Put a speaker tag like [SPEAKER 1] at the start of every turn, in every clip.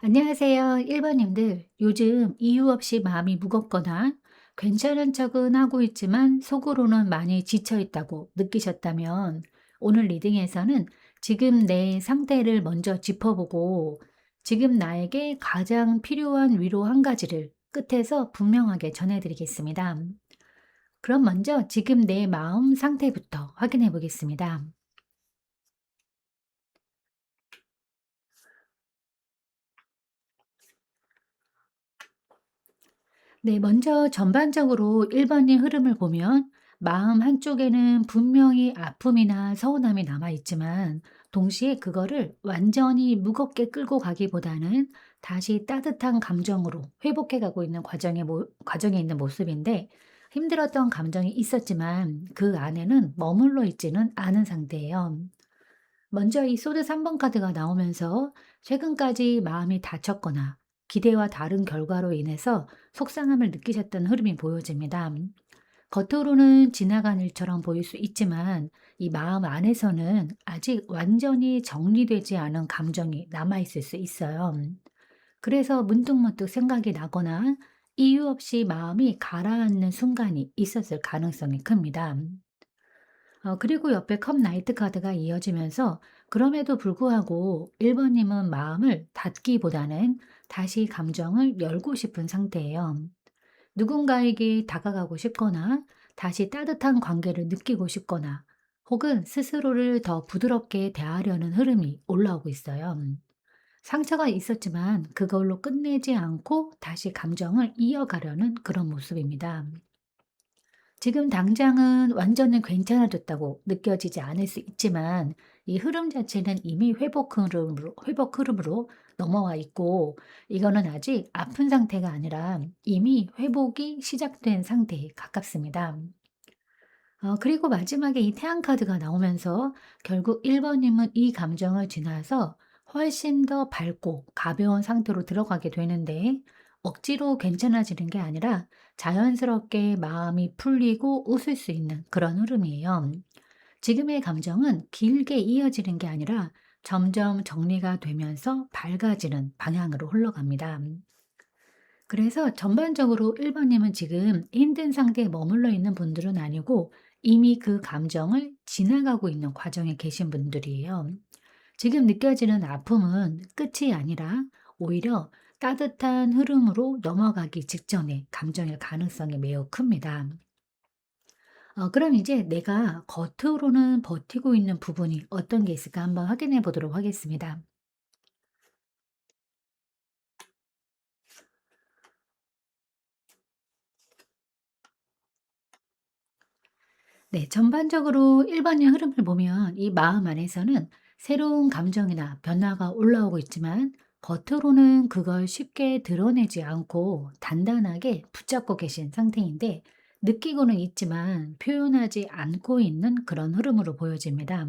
[SPEAKER 1] 안녕하세요. 1번님들. 요즘 이유 없이 마음이 무겁거나 괜찮은 척은 하고 있지만 속으로는 많이 지쳐 있다고 느끼셨다면 오늘 리딩에서는 지금 내 상태를 먼저 짚어보고 지금 나에게 가장 필요한 위로 한 가지를 끝에서 분명하게 전해드리겠습니다. 그럼 먼저 지금 내 마음 상태부터 확인해 보겠습니다. 네, 먼저 전반적으로 1번의 흐름을 보면 마음 한쪽에는 분명히 아픔이나 서운함이 남아있지만 동시에 그거를 완전히 무겁게 끌고 가기보다는 다시 따뜻한 감정으로 회복해 가고 있는 과정에 있는 모습인데 힘들었던 감정이 있었지만 그 안에는 머물러 있지는 않은 상태예요. 먼저 이 소드 3번 카드가 나오면서 최근까지 마음이 다쳤거나 기대와 다른 결과로 인해서 속상함을 느끼셨던 흐름이 보여집니다. 겉으로는 지나간 일처럼 보일 수 있지만 이 마음 안에서는 아직 완전히 정리되지 않은 감정이 남아있을 수 있어요. 그래서 문득문득 생각이 나거나 이유 없이 마음이 가라앉는 순간이 있었을 가능성이 큽니다. 그리고 옆에 컵 나이트 카드가 이어지면서 그럼에도 불구하고 1번 님은 마음을 닫기보다는 다시 감정을 열고 싶은 상태예요. 누군가에게 다가가고 싶거나 다시 따뜻한 관계를 느끼고 싶거나 혹은 스스로를 더 부드럽게 대하려는 흐름이 올라오고 있어요. 상처가 있었지만 그걸로 끝내지 않고 다시 감정을 이어가려는 그런 모습입니다. 지금 당장은 완전히 괜찮아졌다고 느껴지지 않을 수 있지만 이 흐름 자체는 이미 회복 흐름으로 넘어와 있고 이거는 아직 아픈 상태가 아니라 이미 회복이 시작된 상태에 가깝습니다. 그리고 마지막에 이 태양 카드가 나오면서 결국 1번 님은 이 감정을 지나서 훨씬 더 밝고 가벼운 상태로 들어가게 되는데 억지로 괜찮아지는 게 아니라 자연스럽게 마음이 풀리고 웃을 수 있는 그런 흐름이에요. 지금의 감정은 길게 이어지는 게 아니라 점점 정리가 되면서 밝아지는 방향으로 흘러갑니다. 그래서 전반적으로 1번 님은 지금 힘든 상태에 머물러 있는 분들은 아니고 이미 그 감정을 지나가고 있는 과정에 계신 분들이에요. 지금 느껴지는 아픔은 끝이 아니라 오히려 따뜻한 흐름으로 넘어가기 직전의 감정의 가능성이 매우 큽니다. 그럼 이제 내가 겉으로는 버티고 있는 부분이 어떤 게 있을까 한번 확인해 보도록 하겠습니다. 네, 전반적으로 일반의 흐름을 보면 이 마음 안에서는 새로운 감정이나 변화가 올라오고 있지만 겉으로는 그걸 쉽게 드러내지 않고 단단하게 붙잡고 계신 상태인데 느끼고는 있지만 표현하지 않고 있는 그런 흐름으로 보여집니다.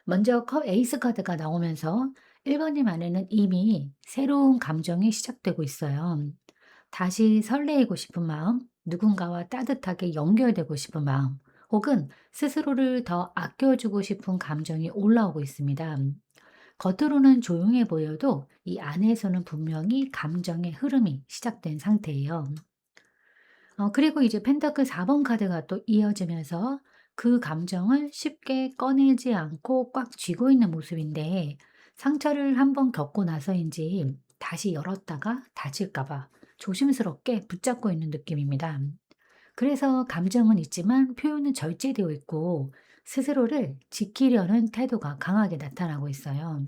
[SPEAKER 1] 먼저 컵 에이스 카드가 나오면서 1번님 안에는 이미 새로운 감정이 시작되고 있어요. 다시 설레이고 싶은 마음, 누군가와 따뜻하게 연결되고 싶은 마음, 혹은 스스로를 더 아껴주고 싶은 감정이 올라오고 있습니다. 겉으로는 조용해 보여도 이 안에서는 분명히 감정의 흐름이 시작된 상태예요. 그리고 이제 펜타클 4번 카드가 또 이어지면서 그 감정을 쉽게 꺼내지 않고 꽉 쥐고 있는 모습인데 상처를 한번 겪고 나서인지 다시 열었다가 다칠까 봐 조심스럽게 붙잡고 있는 느낌입니다. 그래서 감정은 있지만 표현은 절제되어 있고 스스로를 지키려는 태도가 강하게 나타나고 있어요.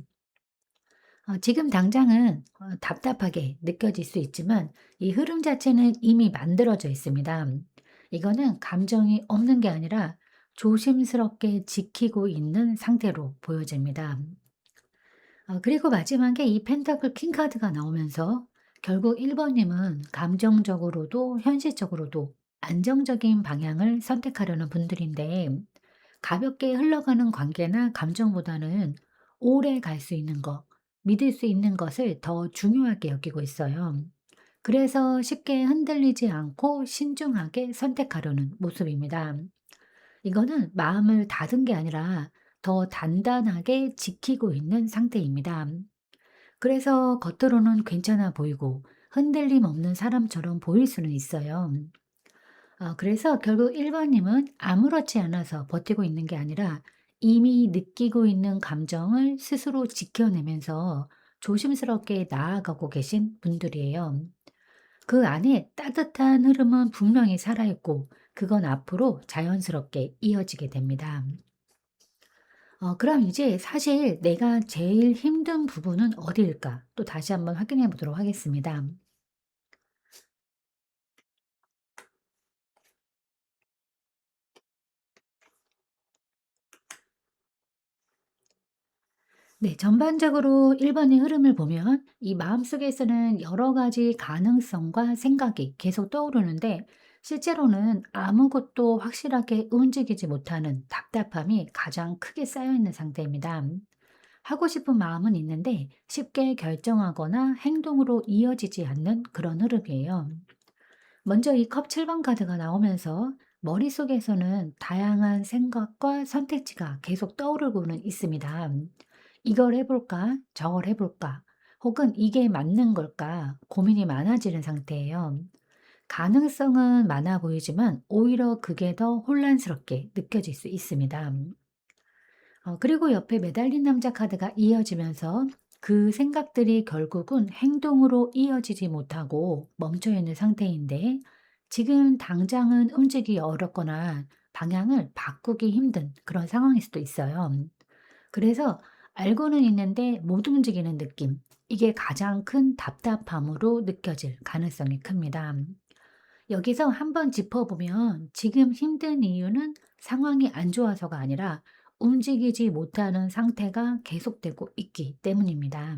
[SPEAKER 1] 지금 당장은 답답하게 느껴질 수 있지만 이 흐름 자체는 이미 만들어져 있습니다. 이거는 감정이 없는 게 아니라 조심스럽게 지키고 있는 상태로 보여집니다. 그리고 마지막에 이 펜타클 킹 카드가 나오면서 결국 1번 님은 감정적으로도 현실적으로도 안정적인 방향을 선택하려는 분들인데 가볍게 흘러가는 관계나 감정보다는 오래 갈 수 있는 것, 믿을 수 있는 것을 더 중요하게 여기고 있어요. 그래서 쉽게 흔들리지 않고 신중하게 선택하려는 모습입니다. 이거는 마음을 닫은 게 아니라 더 단단하게 지키고 있는 상태입니다. 그래서 겉으로는 괜찮아 보이고 흔들림 없는 사람처럼 보일 수는 있어요. 그래서 결국 1 번님은 아무렇지 않아서 버티고 있는 게 아니라 이미 느끼고 있는 감정을 스스로 지켜내면서 조심스럽게 나아가고 계신 분들이에요. 그 안에 따뜻한 흐름은 분명히 살아있고 그건 앞으로 자연스럽게 이어지게 됩니다. 그럼 이제 사실 내가 제일 힘든 부분은 어디일까? 또 다시 한번 확인해 보도록 하겠습니다. 네, 전반적으로 1 번의 흐름을 보면 이 마음속에서는 여러 가지 가능성과 생각이 계속 떠오르는데 실제로는 아무것도 확실하게 움직이지 못하는 답답함이 가장 크게 쌓여 있는 상태입니다. 하고 싶은 마음은 있는데 쉽게 결정하거나 행동으로 이어지지 않는 그런 흐름이에요. 먼저 이 컵 7번 카드가 나오면서 머릿속에서는 다양한 생각과 선택지가 계속 떠오르고는 있습니다. 이걸 해볼까? 저걸 해볼까? 혹은 이게 맞는 걸까? 고민이 많아지는 상태예요. 가능성은 많아 보이지만 오히려 그게 더 혼란스럽게 느껴질 수 있습니다. 그리고 옆에 매달린 남자 카드가 이어지면서 그 생각들이 결국은 행동으로 이어지지 못하고 멈춰 있는 상태인데 지금 당장은 움직이기 어렵거나 방향을 바꾸기 힘든 그런 상황일 수도 있어요. 그래서 알고는 있는데 못 움직이는 느낌. 이게 가장 큰 답답함으로 느껴질 가능성이 큽니다. 여기서 한번 짚어보면 지금 힘든 이유는 상황이 안 좋아서가 아니라 움직이지 못하는 상태가 계속되고 있기 때문입니다.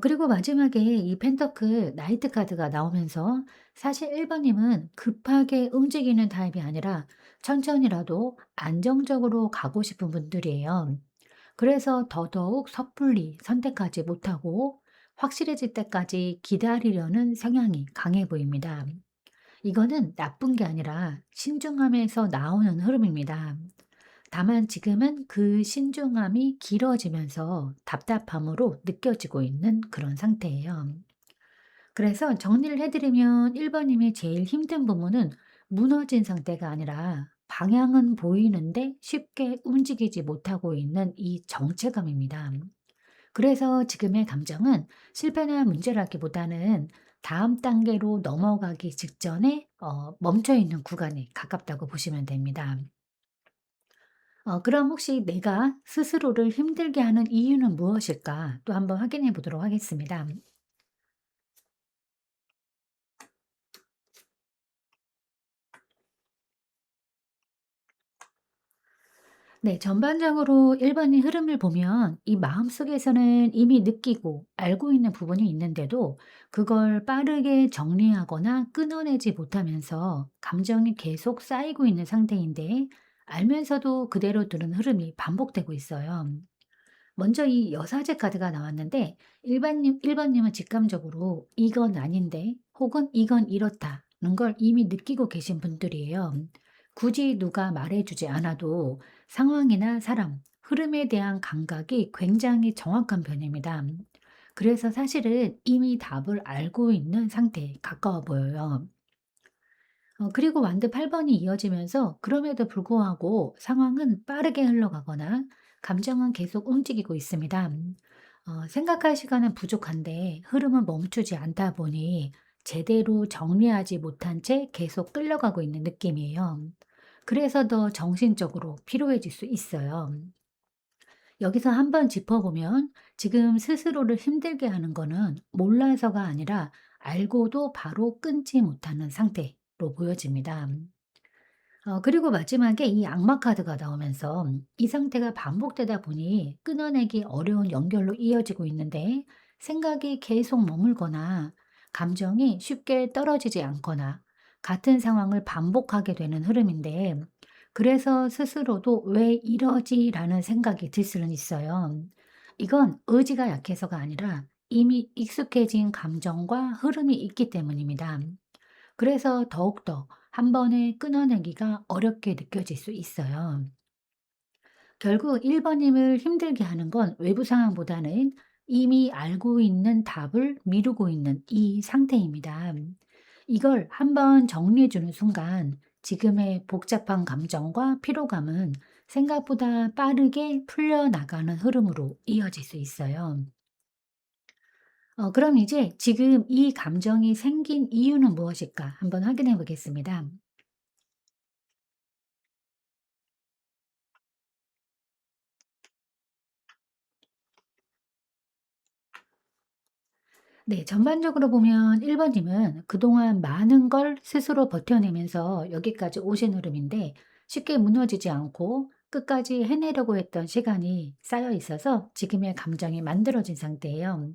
[SPEAKER 1] 그리고 마지막에 이 펜터클 나이트 카드가 나오면서 사실 1 번님은 급하게 움직이는 타입이 아니라 천천히라도 안정적으로 가고 싶은 분들이에요. 그래서 더더욱 섣불리 선택하지 못하고 확실해질 때까지 기다리려는 성향이 강해 보입니다. 이거는 나쁜 게 아니라 신중함에서 나오는 흐름입니다. 다만 지금은 그 신중함이 길어지면서 답답함으로 느껴지고 있는 그런 상태예요. 그래서 정리를 해드리면 1번님이 제일 힘든 부분은 무너진 상태가 아니라 방향은 보이는데 쉽게 움직이지 못하고 있는 이 정체감입니다. 그래서 지금의 감정은 실패나 문제라기보다는 다음 단계로 넘어가기 직전에 멈춰 있는 구간에 가깝다고 보시면 됩니다. 그럼 혹시 내가 스스로를 힘들게 하는 이유는 무엇일까? 또 한번 확인해 보도록 하겠습니다. 네, 전반적으로 1 번의 흐름을 보면 이 마음속에서는 이미 느끼고 알고 있는 부분이 있는데도 그걸 빠르게 정리하거나 끊어내지 못하면서 감정이 계속 쌓이고 있는 상태인데 알면서도 그대로 두는 흐름이 반복되고 있어요. 먼저 이 여사제 카드가 나왔는데 일번님은 직감적으로 이건 아닌데 혹은 이건 이렇다는 걸 이미 느끼고 계신 분들이에요. 굳이 누가 말해주지 않아도 상황이나 사람, 흐름에 대한 감각이 굉장히 정확한 편입니다. 그래서 사실은 이미 답을 알고 있는 상태에 가까워 보여요. 그리고 완드 8 번이 이어지면서 그럼에도 불구하고 상황은 빠르게 흘러가거나 감정은 계속 움직이고 있습니다. 생각할 시간은 부족한데 흐름은 멈추지 않다 보니 제대로 정리하지 못한 채 계속 끌려가고 있는 느낌이에요. 그래서 더 정신적으로 피로해질 수 있어요. 여기서 한번 짚어보면 지금 스스로를 힘들게 하는 거는 몰라서가 아니라 알고도 바로 끊지 못하는 상태로 보여집니다. 그리고 마지막에 이 악마 카드가 나오면서 이 상태가 반복되다 보니 끊어내기 어려운 연결로 이어지고 있는데 생각이 계속 머물거나 감정이 쉽게 떨어지지 않거나 같은 상황을 반복하게 되는 흐름인데 그래서 스스로도 '왜 이러지?'라는 생각이 들 수는 있어요. 이건 의지가 약해서가 아니라 이미 익숙해진 감정과 흐름이 있기 때문입니다. 그래서 더욱더 한 번에 끊어내기가 어렵게 느껴질 수 있어요. 결국 1 번님을 힘들게 하는 건 외부 상황보다는 이미 알고 있는 답을 미루고 있는 이 상태입니다. 이걸 한번 정리해 주는 순간 지금의 복잡한 감정과 피로감은 생각보다 빠르게 풀려나가는 흐름으로 이어질 수 있어요. 그럼 이제 지금 이 감정이 생긴 이유는 무엇일까? 한번 확인해 보겠습니다. 네, 전반적으로 보면 1번 님은 그동안 많은 걸 스스로 버텨내면서 여기까지 오신 흐름인데 쉽게 무너지지 않고 끝까지 해내려고 했던 시간이 쌓여 있어서 지금의 감정이 만들어진 상태예요.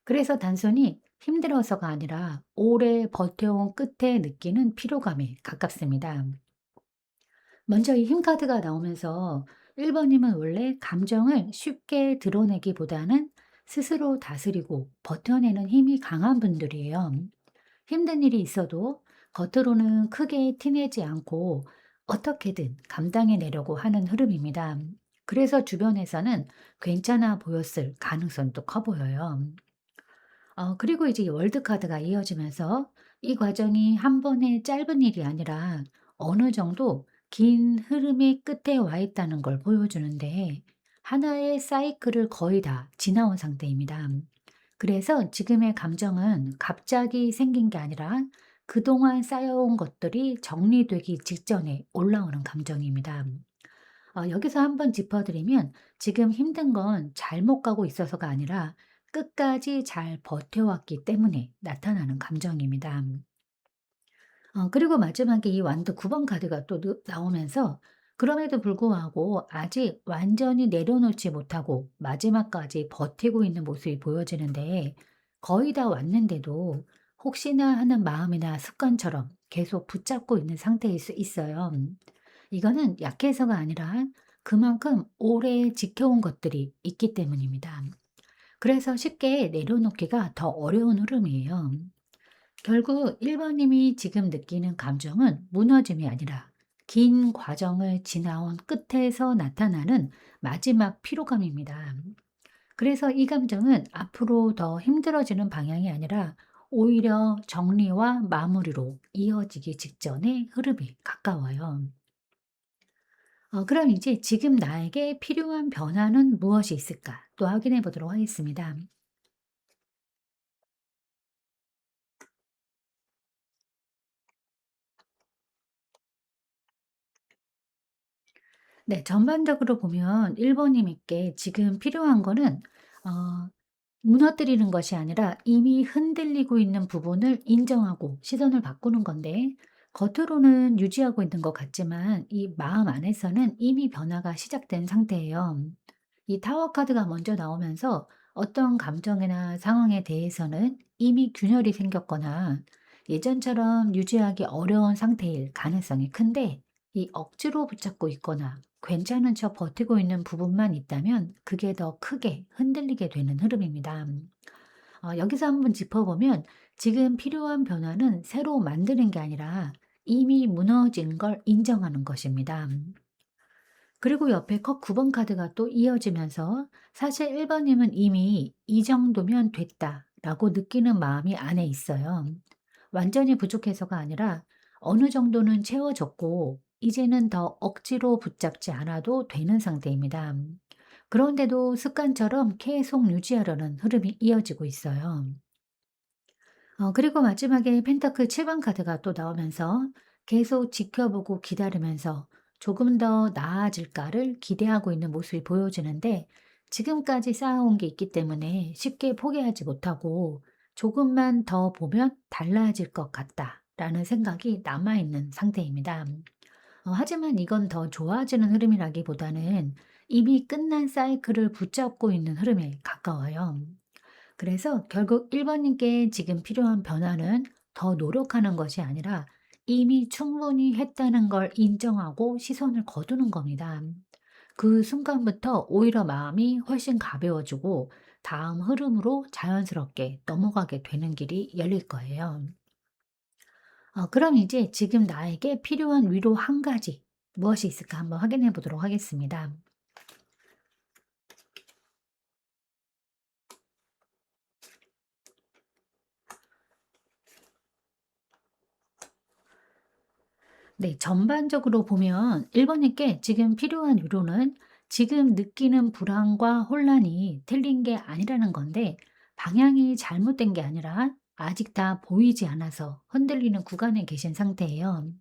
[SPEAKER 1] 그래서 단순히 힘들어서가 아니라 오래 버텨온 끝에 느끼는 피로감에 가깝습니다. 먼저 이 힘 카드가 나오면서 1번 님은 원래 감정을 쉽게 드러내기보다는 스스로 다스리고 버텨내는 힘이 강한 분들이에요. 힘든 일이 있어도 겉으로는 크게 티내지 않고 어떻게든 감당해내려고 하는 흐름입니다. 그래서 주변에서는 괜찮아 보였을 가능성도 커 보여요. 그리고 이제 월드 카드가 이어지면서 이 과정이 한 번의 짧은 일이 아니라 어느 정도 긴 흐름의 끝에 와 있다는 걸 보여주는데 하나의 사이클을 거의 다 지나온 상태입니다. 그래서 지금의 감정은 갑자기 생긴 게 아니라 그동안 쌓여온 것들이 정리되기 직전에 올라오는 감정입니다. 여기서 한번 짚어드리면 지금 힘든 건 잘못 가고 있어서가 아니라 끝까지 잘 버텨왔기 때문에 나타나는 감정입니다. 그리고 마지막에 이 완드 9번 카드가 또 나오면서 그럼에도 불구하고 아직 완전히 내려놓지 못하고 마지막까지 버티고 있는 모습이 보여지는데 거의 다 왔는데도 혹시나 하는 마음이나 습관처럼 계속 붙잡고 있는 상태일 수 있어요. 이거는 약해서가 아니라 그만큼 오래 지켜온 것들이 있기 때문입니다. 그래서 쉽게 내려놓기가 더 어려운 흐름이에요. 결국 1번 님이 지금 느끼는 감정은 무너짐이 아니라 긴 과정을 지나온 끝에서 나타나는 마지막 피로감입니다. 그래서 이 감정은 앞으로 더 힘들어지는 방향이 아니라 오히려 정리와 마무리로 이어지기 직전의 흐름이 가까워요. 그럼 이제 지금 나에게 필요한 변화는 무엇이 있을까? 또 확인해 보도록 하겠습니다. 네, 전반적으로 보면 1번 님께 지금 필요한 거는 어, 무너뜨리는 것이 아니라 이미 흔들리고 있는 부분을 인정하고 시선을 바꾸는 건데, 겉으로는 유지하고 있는 것 같지만 이 마음 안에서는 이미 변화가 시작된 상태예요. 이 타워 카드가 먼저 나오면서 어떤 감정이나 상황에 대해서는 이미 균열이 생겼거나 예전처럼 유지하기 어려운 상태일 가능성이 큰데, 이 억지로 붙잡고 있거나 괜찮은 척 버티고 있는 부분만 있다면 그게 더 크게 흔들리게 되는 흐름입니다. 여기서 한번 짚어보면 지금 필요한 변화는 새로 만드는 게 아니라 이미 무너진 걸 인정하는 것입니다. 그리고 옆에 컵 9번 카드가 또 이어지면서 사실 1번님은 이미 이 정도면 됐다라고 느끼는 마음이 안에 있어요. 완전히 부족해서가 아니라 어느 정도는 채워졌고 이제는 더 억지로 붙잡지 않아도 되는 상태입니다. 그런데도 습관처럼 계속 유지하려는 흐름이 이어지고 있어요. 그리고 마지막에 펜타클 7번 카드가 또 나오면서 계속 지켜보고 기다리면서 조금 더 나아질까를 기대하고 있는 모습이 보여지는데 지금까지 쌓아온 게 있기 때문에 쉽게 포기하지 못하고 조금만 더 보면 달라질 것 같다라는 생각이 남아있는 상태입니다. 하지만 이건 더 좋아지는 흐름이라기보다는 이미 끝난 사이클을 붙잡고 있는 흐름에 가까워요. 그래서 결국 1번 님께 지금 필요한 변화는 더 노력하는 것이 아니라 이미 충분히 했다는 걸 인정하고 시선을 거두는 겁니다. 그 순간부터 오히려 마음이 훨씬 가벼워지고 다음 흐름으로 자연스럽게 넘어가게 되는 길이 열릴 거예요. 그럼 이제 지금 나에게 필요한 위로 한 가지 무엇이 있을까 한번 확인해 보도록 하겠습니다. 네, 전반적으로 보면 1번님께 지금 필요한 위로는 지금 느끼는 불안과 혼란이 틀린 게 아니라는 건데 방향이 잘못된 게 아니라 아직 다 보이지 않아서 흔들리는 구간에 계신 상태예요.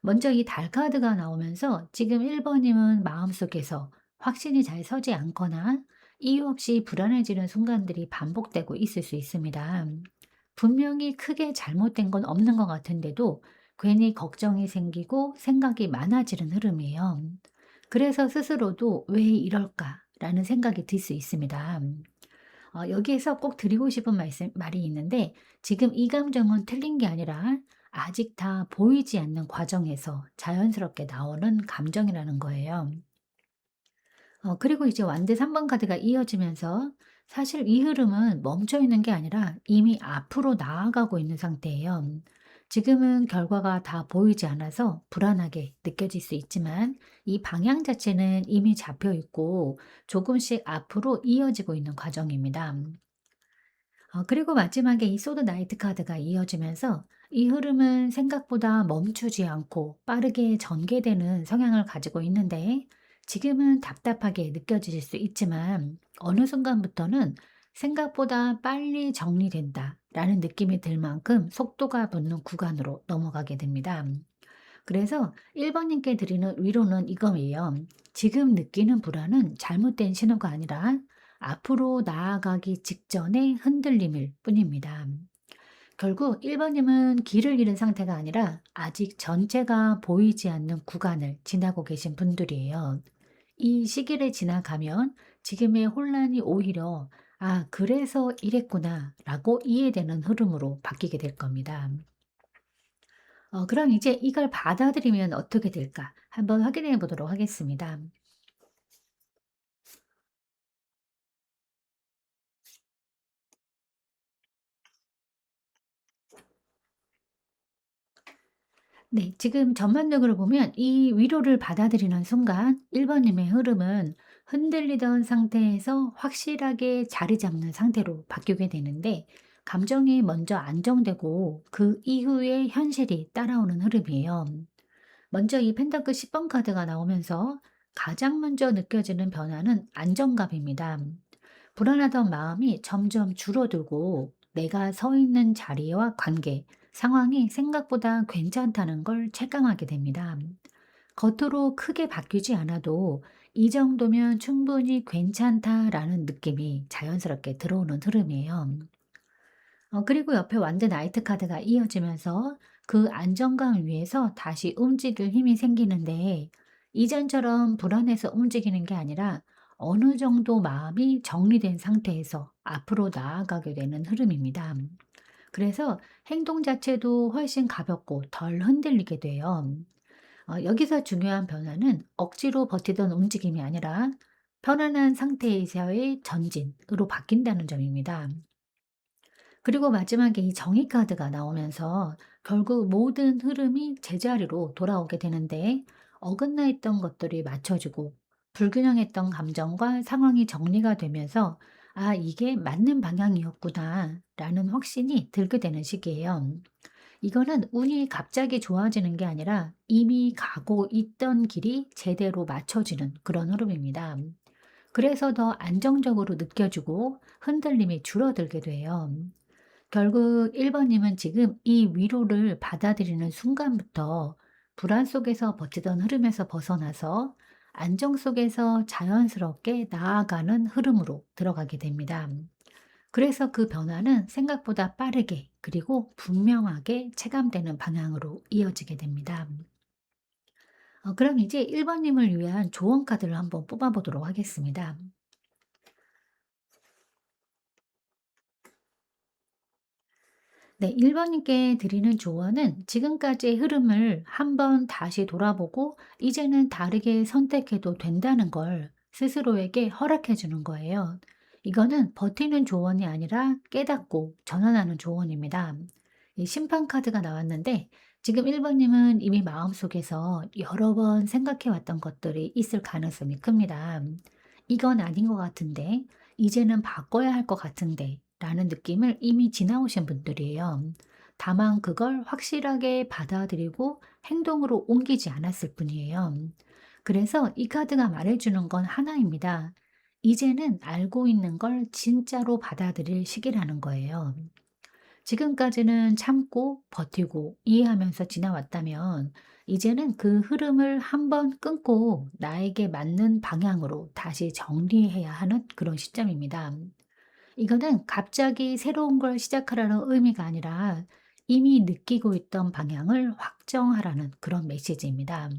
[SPEAKER 1] 먼저 이 달 카드가 나오면서 지금 1번님은 마음속에서 확신이 잘 서지 않거나 이유 없이 불안해지는 순간들이 반복되고 있을 수 있습니다. 분명히 크게 잘못된 건 없는 것 같은데도 괜히 걱정이 생기고 생각이 많아지는 흐름이에요. 그래서 스스로도 '왜 이럴까?'라는 생각이 들 수 있습니다. 여기에서 꼭 드리고 싶은 말이 있는데 지금 이 감정은 틀린 게 아니라 아직 다 보이지 않는 과정에서 자연스럽게 나오는 감정이라는 거예요. 그리고 이제 완드 3번 카드가 이어지면서 사실 이 흐름은 멈춰 있는 게 아니라 이미 앞으로 나아가고 있는 상태예요. 지금은 결과가 다 보이지 않아서 불안하게 느껴질 수 있지만 이 방향 자체는 이미 잡혀 있고 조금씩 앞으로 이어지고 있는 과정입니다. 그리고 마지막에 이 소드 나이트 카드가 이어지면서 이 흐름은 생각보다 멈추지 않고 빠르게 전개되는 성향을 가지고 있는데 지금은 답답하게 느껴지실 수 있지만 어느 순간부터는 생각보다 빨리 정리된다라는 느낌이 들 만큼 속도가 붙는 구간으로 넘어가게 됩니다. 그래서 1번님께 드리는 위로는 이거예요. 지금 느끼는 불안은 잘못된 신호가 아니라 앞으로 나아가기 직전의 흔들림일 뿐입니다. 결국 1번님은 길을 잃은 상태가 아니라 아직 전체가 보이지 않는 구간을 지나고 계신 분들이에요. 이 시기를 지나가면 지금의 혼란이 오히려 아, 그래서 이랬구나 라고 이해되는 흐름으로 바뀌게 될 겁니다. 그럼 이제 이걸 받아들이면 어떻게 될까? 한번 확인해 보도록 하겠습니다. 네, 지금 전반적으로 보면 이 위로를 받아들이는 순간 1번님의 흐름은 흔들리던 상태에서 확실하게 자리 잡는 상태로 바뀌게 되는데 감정이 먼저 안정되고 그 이후에 현실이 따라오는 흐름이에요. 먼저 이 펜타클 10번 카드가 나오면서 가장 먼저 느껴지는 변화는 안정감입니다. 불안하던 마음이 점점 줄어들고 내가 서 있는 자리와 관계, 상황이 생각보다 괜찮다는 걸 체감하게 됩니다. 겉으로 크게 바뀌지 않아도 이 정도면 충분히 괜찮다라는 느낌이 자연스럽게 들어오는 흐름이에요. 그리고 옆에 완드 나이트 카드가 이어지면서 그 안정감 위에서 다시 움직일 힘이 생기는데 이전처럼 불안해서 움직이는 게 아니라 어느 정도 마음이 정리된 상태에서 앞으로 나아가게 되는 흐름입니다. 그래서 행동 자체도 훨씬 가볍고 덜 흔들리게 돼요. 여기서 중요한 변화는 억지로 버티던 움직임이 아니라 편안한 상태에서의 전진으로 바뀐다는 점입니다. 그리고 마지막에 이 정의 카드가 나오면서 결국 모든 흐름이 제자리로 돌아오게 되는데 어긋나 있던 것들이 맞춰지고 불균형했던 감정과 상황이 정리가 되면서 아, 이게 맞는 방향이었구나 라는 확신이 들게 되는 시기예요. 이거는 운이 갑자기 좋아지는 게 아니라 이미 가고 있던 길이 제대로 맞춰지는 그런 흐름입니다. 그래서 더 안정적으로 느껴지고 흔들림이 줄어들게 돼요. 결국 1번님은 지금 이 위로를 받아들이는 순간부터 불안 속에서 버티던 흐름에서 벗어나서 안정 속에서 자연스럽게 나아가는 흐름으로 들어가게 됩니다. 그래서 그 변화는 생각보다 빠르게 그리고 분명하게 체감되는 방향으로 이어지게 됩니다. 그럼 이제 1번님을 위한 조언 카드를 한번 뽑아보도록 하겠습니다. 네, 1번님께 드리는 조언은 지금까지의 흐름을 한번 다시 돌아보고 이제는 다르게 선택해도 된다는 걸 스스로에게 허락해 주는 거예요. 이거는 버티는 조언이 아니라 깨닫고 전환하는 조언입니다. 이 심판 카드가 나왔는데 지금 1번님은 이미 마음속에서 여러 번 생각해 왔던 것들이 있을 가능성이 큽니다. 이건 아닌 것 같은데, 이제는 바꿔야 할 것 같은데, 라는 느낌을 이미 지나오신 분들이에요. 다만 그걸 확실하게 받아들이고 행동으로 옮기지 않았을 뿐이에요. 그래서 이 카드가 말해주는 건 하나입니다. 이제는 알고 있는 걸 진짜로 받아들일 시기라는 거예요. 지금까지는 참고 버티고 이해하면서 지나왔다면 이제는 그 흐름을 한번 끊고 나에게 맞는 방향으로 다시 정리해야 하는 그런 시점입니다. 이거는 갑자기 새로운 걸 시작하라는 의미가 아니라 이미 느끼고 있던 방향을 확정하라는 그런 메시지입니다.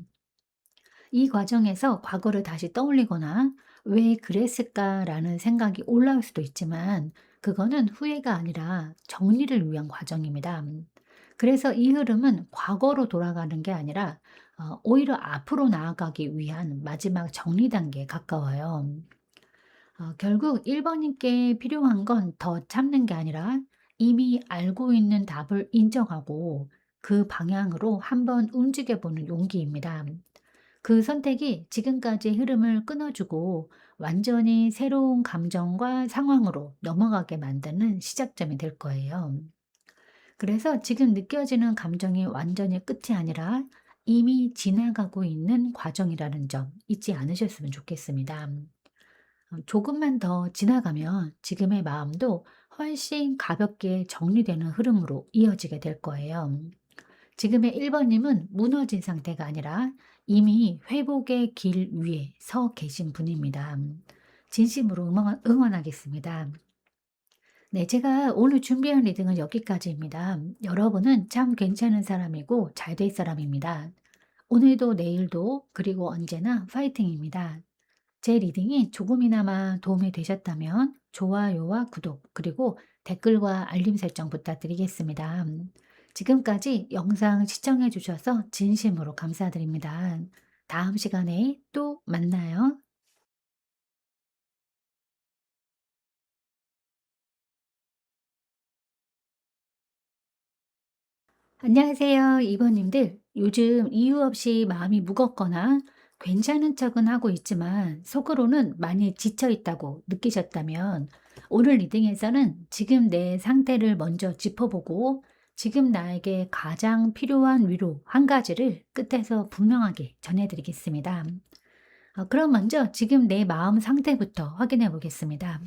[SPEAKER 1] 이 과정에서 과거를 다시 떠올리거나 '왜 그랬을까?'라는 생각이 올라올 수도 있지만 그거는 후회가 아니라 정리를 위한 과정입니다. 그래서 이 흐름은 과거로 돌아가는 게 아니라 오히려 앞으로 나아가기 위한 마지막 정리 단계에 가까워요. 결국 1 번님께 필요한 건 더 참는 게 아니라 이미 알고 있는 답을 인정하고 그 방향으로 한번 움직여 보는 용기입니다. 그 선택이 지금까지의 흐름을 끊어주고 완전히 새로운 감정과 상황으로 넘어가게 만드는 시작점이 될 거예요. 그래서 지금 느껴지는 감정이 완전히 끝이 아니라 이미 지나가고 있는 과정이라는 점 잊지 않으셨으면 좋겠습니다. 조금만 더 지나가면 지금의 마음도 훨씬 가볍게 정리되는 흐름으로 이어지게 될 거예요. 지금의 1 번님은 무너진 상태가 아니라 이미 회복의 길 위에 서 계신 분입니다. 진심으로 응원하겠습니다. 네, 제가 오늘 준비한 리딩은 여기까지입니다. 여러분은 참 괜찮은 사람이고 잘 될 사람입니다. 오늘도 내일도 그리고 언제나 파이팅입니다. 제 리딩이 조금이나마 도움이 되셨다면 좋아요와 구독, 그리고 댓글과 알림 설정 부탁드리겠습니다. 지금까지 영상 시청해 주셔서 진심으로 감사드립니다. 다음 시간에 또 만나요. 안녕하세요, 이번님들. 요즘 이유 없이 마음이 무겁거나 괜찮은 척은 하고 있지만 속으로는 많이 지쳐 있다고 느끼셨다면 오늘 리딩에서는 지금 내 상태를 먼저 짚어보고 지금 나에게 가장 필요한 위로 한 가지를 끝에서 분명하게 전해드리겠습니다. 그럼 먼저 지금 내 마음 상태부터 확인해 보겠습니다.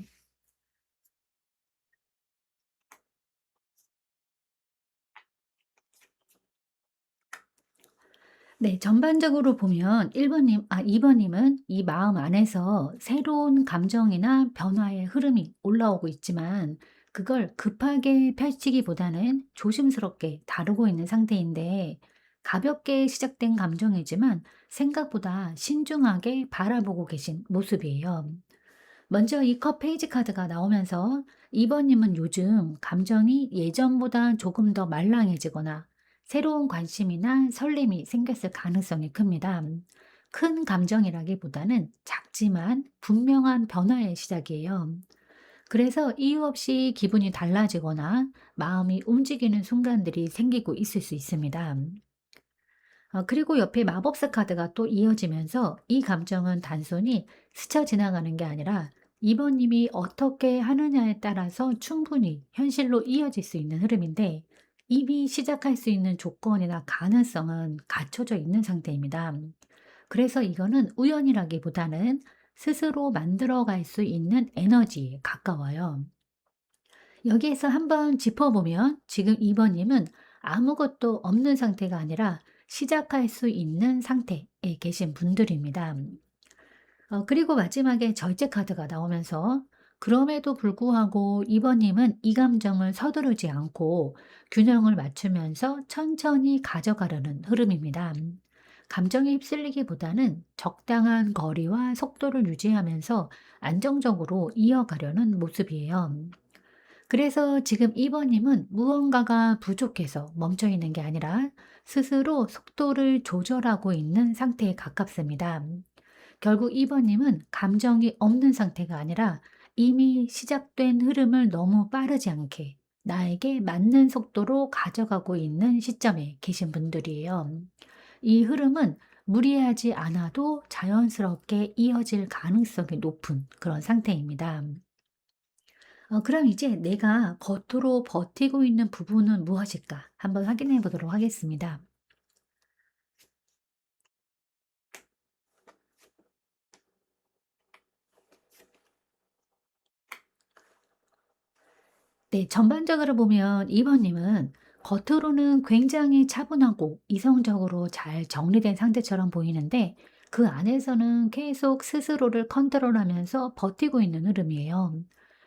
[SPEAKER 1] 네. 전반적으로 보면 1 번님 2 번님은 이 마음 안에서 새로운 감정이나 변화의 흐름이 올라오고 있지만 그걸 급하게 펼치기보다는 조심스럽게 다루고 있는 상태인데 가볍게 시작된 감정이지만 생각보다 신중하게 바라보고 계신 모습이에요. 먼저 이 컵 페이지 카드가 나오면서 2 번님은 요즘 감정이 예전보다 조금 더 말랑해지거나 새로운 관심이나 설렘이 생겼을 가능성이 큽니다. 큰 감정이라기보다는 작지만 분명한 변화의 시작이에요. 그래서 이유 없이 기분이 달라지거나 마음이 움직이는 순간들이 생기고 있을 수 있습니다. 그리고 옆에 마법사 카드가 또 이어지면서 이 감정은 단순히 스쳐 지나가는 게 아니라 이번님이 어떻게 하느냐에 따라서 충분히 현실로 이어질 수 있는 흐름인데 이미 시작할 수 있는 조건이나 가능성은 갖춰져 있는 상태입니다. 그래서 이거는 우연이라기보다는 스스로 만들어갈 수 있는 에너지에 가까워요. 여기에서 한번 짚어보면 지금 2번님은 아무것도 없는 상태가 아니라 시작할 수 있는 상태에 계신 분들입니다. 그리고 마지막에 절제 카드가 나오면서 그럼에도 불구하고 2번님은 이 감정을 서두르지 않고 균형을 맞추면서 천천히 가져가려는 흐름입니다. 감정에 휩쓸리기보다는 적당한 거리와 속도를 유지하면서 안정적으로 이어가려는 모습이에요. 그래서 지금 2 번님은 무언가가 부족해서 멈춰 있는 게 아니라 스스로 속도를 조절하고 있는 상태에 가깝습니다. 결국 2 번님은 감정이 없는 상태가 아니라 이미 시작된 흐름을 너무 빠르지 않게 나에게 맞는 속도로 가져가고 있는 시점에 계신 분들이에요. 이 흐름은 무리하지 않아도 자연스럽게 이어질 가능성이 높은 그런 상태입니다. 그럼 이제 내가 겉으로 버티고 있는 부분은 무엇일까? 한번 확인해 보도록 하겠습니다. 네, 전반적으로 보면 2번 님은 겉으로는 굉장히 차분하고 이성적으로 잘 정리된 상태처럼 보이는데 그 안에서는 계속 스스로를 컨트롤하면서 버티고 있는 흐름이에요.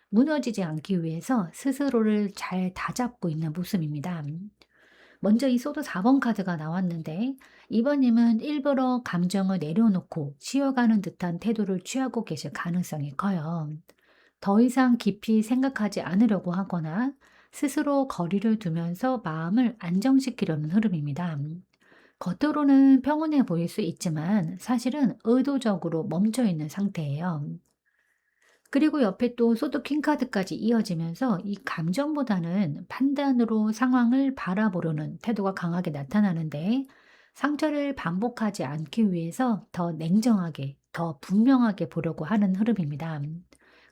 [SPEAKER 1] 무너지지 않기 위해서 스스로를 잘 다잡고 있는 모습입니다. 먼저 이 소드 4번 카드가 나왔는데 2번 님은 일부러 감정을 내려놓고 쉬어가는 듯한 태도를 취하고 계실 가능성이 커요. 더 이상 깊이 생각하지 않으려고 하거나 스스로 거리를 두면서 마음을 안정시키려는 흐름입니다. 겉으로는 평온해 보일 수 있지만 사실은 의도적으로 멈춰 있는 상태예요. 그리고 옆에 또 소드 퀸 카드까지 이어지면서 이 감정보다는 판단으로 상황을 바라보려는 태도가 강하게 나타나는데 상처를 반복하지 않기 위해서 더 냉정하게, 더 분명하게 보려고 하는 흐름입니다.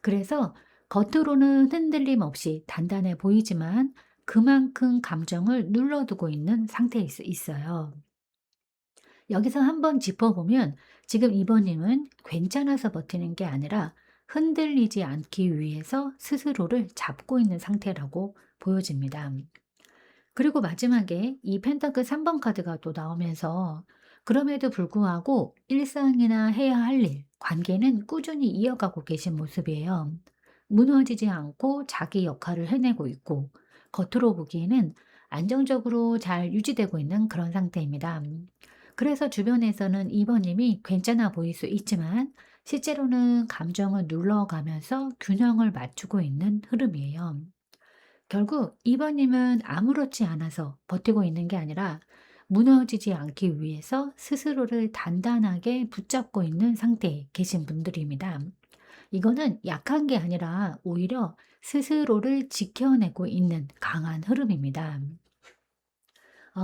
[SPEAKER 1] 그래서 겉으로는 흔들림 없이 단단해 보이지만 그만큼 감정을 눌러두고 있는 상태일 수 있어요. 여기서 한번 짚어보면 지금 이번님은 괜찮아서 버티는 게 아니라 흔들리지 않기 위해서 스스로를 잡고 있는 상태라고 보여집니다. 그리고 마지막에 이 펜타클 3번 카드가 또 나오면서 그럼에도 불구하고 일상이나 해야 할 일, 관계는 꾸준히 이어가고 계신 모습이에요. 무너지지 않고 자기 역할을 해내고 있고 겉으로 보기에는 안정적으로 잘 유지되고 있는 그런 상태입니다. 그래서 주변에서는 이번님이 괜찮아 보일 수 있지만 실제로는 감정을 눌러가면서 균형을 맞추고 있는 흐름이에요. 결국 이번님은 아무렇지 않아서 버티고 있는 게 아니라 무너지지 않기 위해서 스스로를 단단하게 붙잡고 있는 상태에 계신 분들입니다. 이거는 약한 게 아니라 오히려 스스로를 지켜내고 있는 강한 흐름입니다.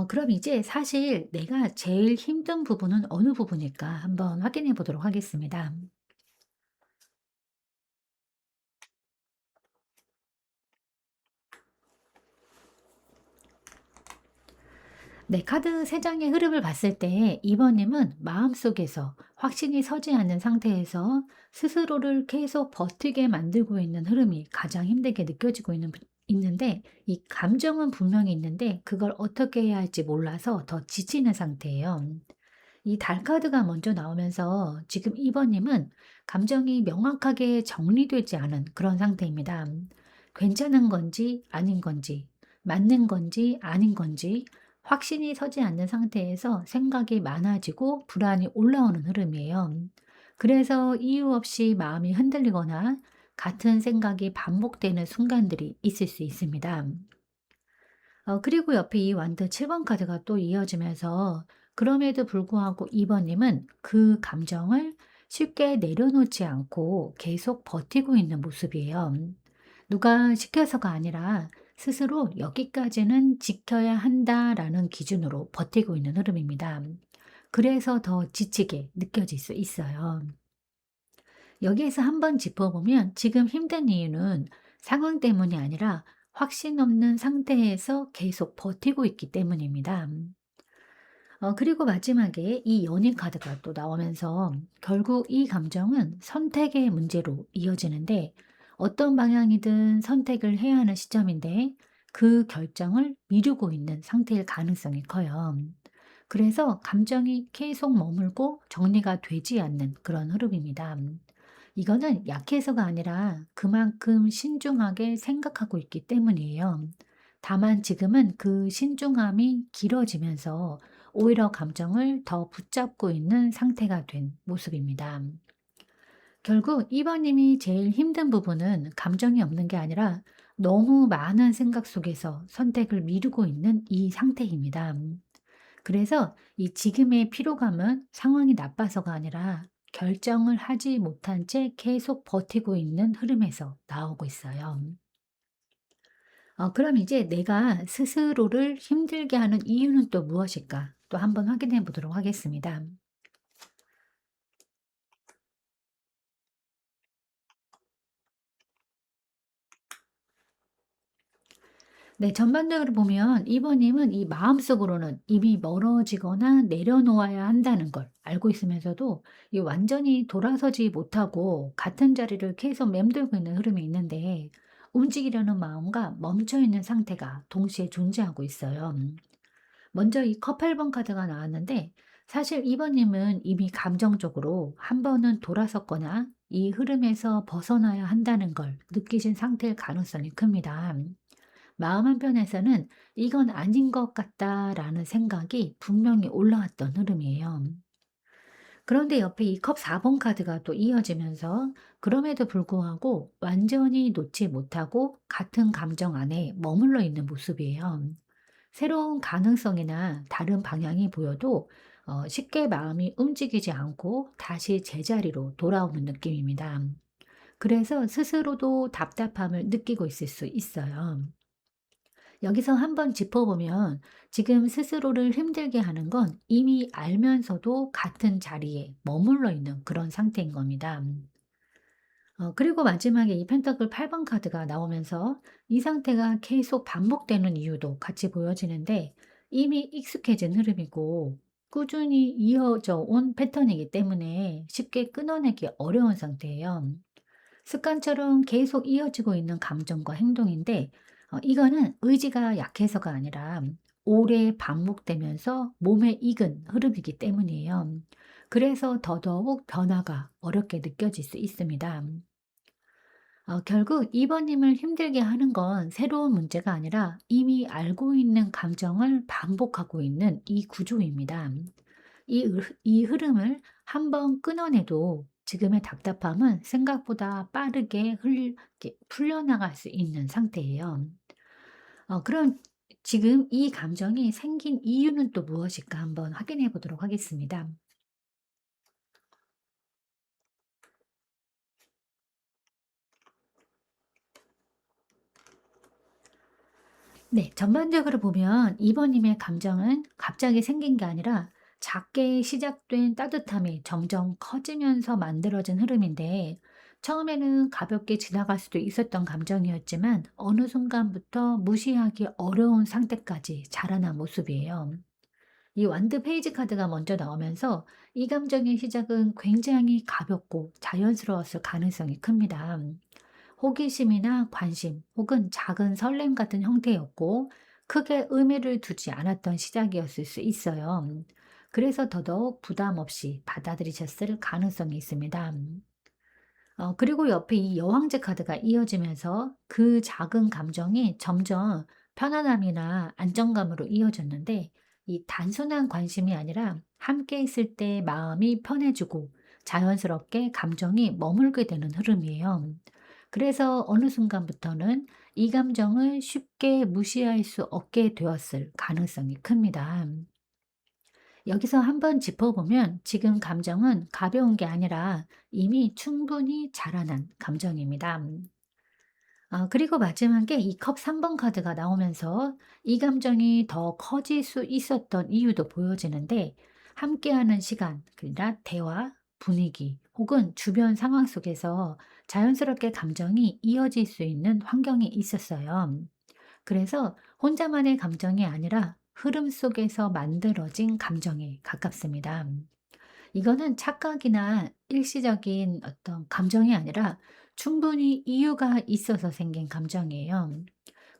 [SPEAKER 1] 그럼 이제 사실 내가 제일 힘든 부분은 어느 부분일까 한번 확인해 보도록 하겠습니다. 네, 카드 3장의 흐름을 봤을 때 이번님은 마음속에서 확신이 서지 않는 상태에서 스스로를 계속 버티게 만들고 있는 흐름이 가장 힘들게 느껴지고 있는데 이 감정은 분명히 있는데 그걸 어떻게 해야 할지 몰라서 더 지치는 상태예요. 이 달 카드가 먼저 나오면서 지금 2번 님은 감정이 명확하게 정리되지 않은 그런 상태입니다. 괜찮은 건지 아닌 건지, 맞는 건지 아닌 건지 확신이 서지 않는 상태에서 생각이 많아지고 불안이 올라오는 흐름이에요. 그래서 이유 없이 마음이 흔들리거나 같은 생각이 반복되는 순간들이 있을 수 있습니다. 그리고 옆에 이 완드 7번 카드가 또 이어지면서 그럼에도 불구하고 2번 님은 그 감정을 쉽게 내려놓지 않고 계속 버티고 있는 모습이에요. 누가 시켜서가 아니라 스스로 여기까지는 지켜야 한다라는 기준으로 버티고 있는 흐름입니다. 그래서 더 지치게 느껴질 수 있어요. 여기에서 한번 짚어보면 지금 힘든 이유는 상황 때문이 아니라 확신 없는 상태에서 계속 버티고 있기 때문입니다. 그리고 마지막에 이 연인 카드가 또 나오면서 결국 이 감정은 선택의 문제로 이어지는데 어떤 방향이든 선택을 해야 하는 시점인데 그 결정을 미루고 있는 상태일 가능성이 커요. 그래서 감정이 계속 머물고 정리가 되지 않는 그런 흐름입니다. 이거는 약해서가 아니라 그만큼 신중하게 생각하고 있기 때문이에요. 다만 지금은 그 신중함이 길어지면서 오히려 감정을 더 붙잡고 있는 상태가 된 모습입니다. 결국 2번님이 제일 힘든 부분은 감정이 없는 게 아니라 너무 많은 생각 속에서 선택을 미루고 있는 이 상태입니다. 그래서 이 지금의 피로감은 상황이 나빠서가 아니라 결정을 하지 못한 채 계속 버티고 있는 흐름에서 나오고 있어요. 그럼 이제 내가 스스로를 힘들게 하는 이유는 또 무엇일까? 또 한번 확인해 보도록 하겠습니다. 네, 전반적으로 보면 이번님은 이 마음속으로는 이미 멀어지거나 내려놓아야 한다는 걸 알고 있으면서도 이 완전히 돌아서지 못하고 같은 자리를 계속 맴돌고 있는 흐름이 있는데 움직이려는 마음과 멈춰 있는 상태가 동시에 존재하고 있어요. 먼저 이 컵 8번 카드가 나왔는데 사실 이번님은 이미 감정적으로 한 번은 돌아섰거나 이 흐름에서 벗어나야 한다는 걸 느끼신 상태일 가능성이 큽니다. 마음 한편에서는 '이건 아닌 것 같다.'라는 생각이 분명히 올라왔던 흐름이에요. 그런데 옆에 이 컵 4번 카드가 또 이어지면서 그럼에도 불구하고 완전히 놓지 못하고 같은 감정 안에 머물러 있는 모습이에요. 새로운 가능성이나 다른 방향이 보여도 쉽게 마음이 움직이지 않고 다시 제자리로 돌아오는 느낌입니다. 그래서 스스로도 답답함을 느끼고 있을 수 있어요. 여기서 한번 짚어보면 지금 스스로를 힘들게 하는 건 이미 알면서도 같은 자리에 머물러 있는 그런 상태인 겁니다. 그리고 마지막에 이 펜터클 8번 카드가 나오면서 이 상태가 계속 반복되는 이유도 같이 보여지는데 이미 익숙해진 흐름이고 꾸준히 이어져 온 패턴이기 때문에 쉽게 끊어내기 어려운 상태예요. 습관처럼 계속 이어지고 있는 감정과 행동인데 이거는 의지가 약해서가 아니라 오래 반복되면서 몸에 익은 흐름이기 때문이에요. 그래서 더더욱 변화가 어렵게 느껴질 수 있습니다. 결국 2번님을 힘들게 하는 건 새로운 문제가 아니라 이미 알고 있는 감정을 반복하고 있는 이 구조입니다. 이 흐름을 한번 끊어내도 지금의 답답함은 생각보다 빠르게 이렇게 풀려나갈 수 있는 상태예요. 그럼 지금 이 감정이 생긴 이유는 또 무엇일까 한번 확인해 보도록 하겠습니다. 네, 전반적으로 보면 2번님의 감정은 갑자기 생긴 게 아니라 작게 시작된 따뜻함이 점점 커지면서 만들어진 흐름인데, 처음에는 가볍게 지나갈 수도 있었던 감정이었지만, 어느 순간부터 무시하기 어려운 상태까지 자라난 모습이에요. 이 완드 페이지 카드가 먼저 나오면서 이 감정의 시작은 굉장히 가볍고 자연스러웠을 가능성이 큽니다. 호기심이나 관심 혹은 작은 설렘 같은 형태였고 크게 의미를 두지 않았던 시작이었을 수 있어요. 그래서 더더욱 부담 없이 받아들이셨을 가능성이 있습니다. 그리고 옆에 이 여왕제 카드가 이어지면서 그 작은 감정이 점점 편안함이나 안정감으로 이어졌는데 이 단순한 관심이 아니라 함께 있을 때 마음이 편해지고 자연스럽게 감정이 머물게 되는 흐름이에요. 그래서 어느 순간부터는 이 감정을 쉽게 무시할 수 없게 되었을 가능성이 큽니다. 여기서 한번 짚어보면 지금 감정은 가벼운 게 아니라 이미 충분히 자라난 감정입니다. 그리고 마지막에 이 컵 3번 카드가 나오면서 이 감정이 더 커질 수 있었던 이유도 보여지는데 함께하는 시간, 그러니까 대화, 분위기 혹은 주변 상황 속에서 자연스럽게 감정이 이어질 수 있는 환경이 있었어요. 그래서 혼자만의 감정이 아니라 흐름 속에서 만들어진 감정에 가깝습니다. 이거는 착각이나 일시적인 어떤 감정이 아니라 충분히 이유가 있어서 생긴 감정이에요.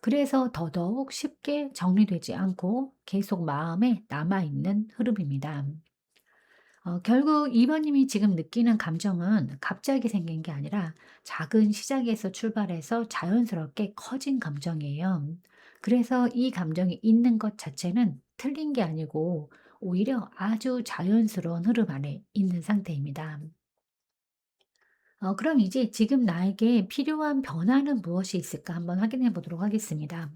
[SPEAKER 1] 그래서 더더욱 쉽게 정리되지 않고 계속 마음에 남아있는 흐름입니다. 결국 2번님이 지금 느끼는 감정은 갑자기 생긴 게 아니라 작은 시작에서 출발해서 자연스럽게 커진 감정이에요. 그래서 이 감정이 있는 것 자체는 틀린 게 아니고 오히려 아주 자연스러운 흐름 안에 있는 상태입니다. 그럼 이제 지금 나에게 필요한 변화는 무엇이 있을까 한번 확인해 보도록 하겠습니다.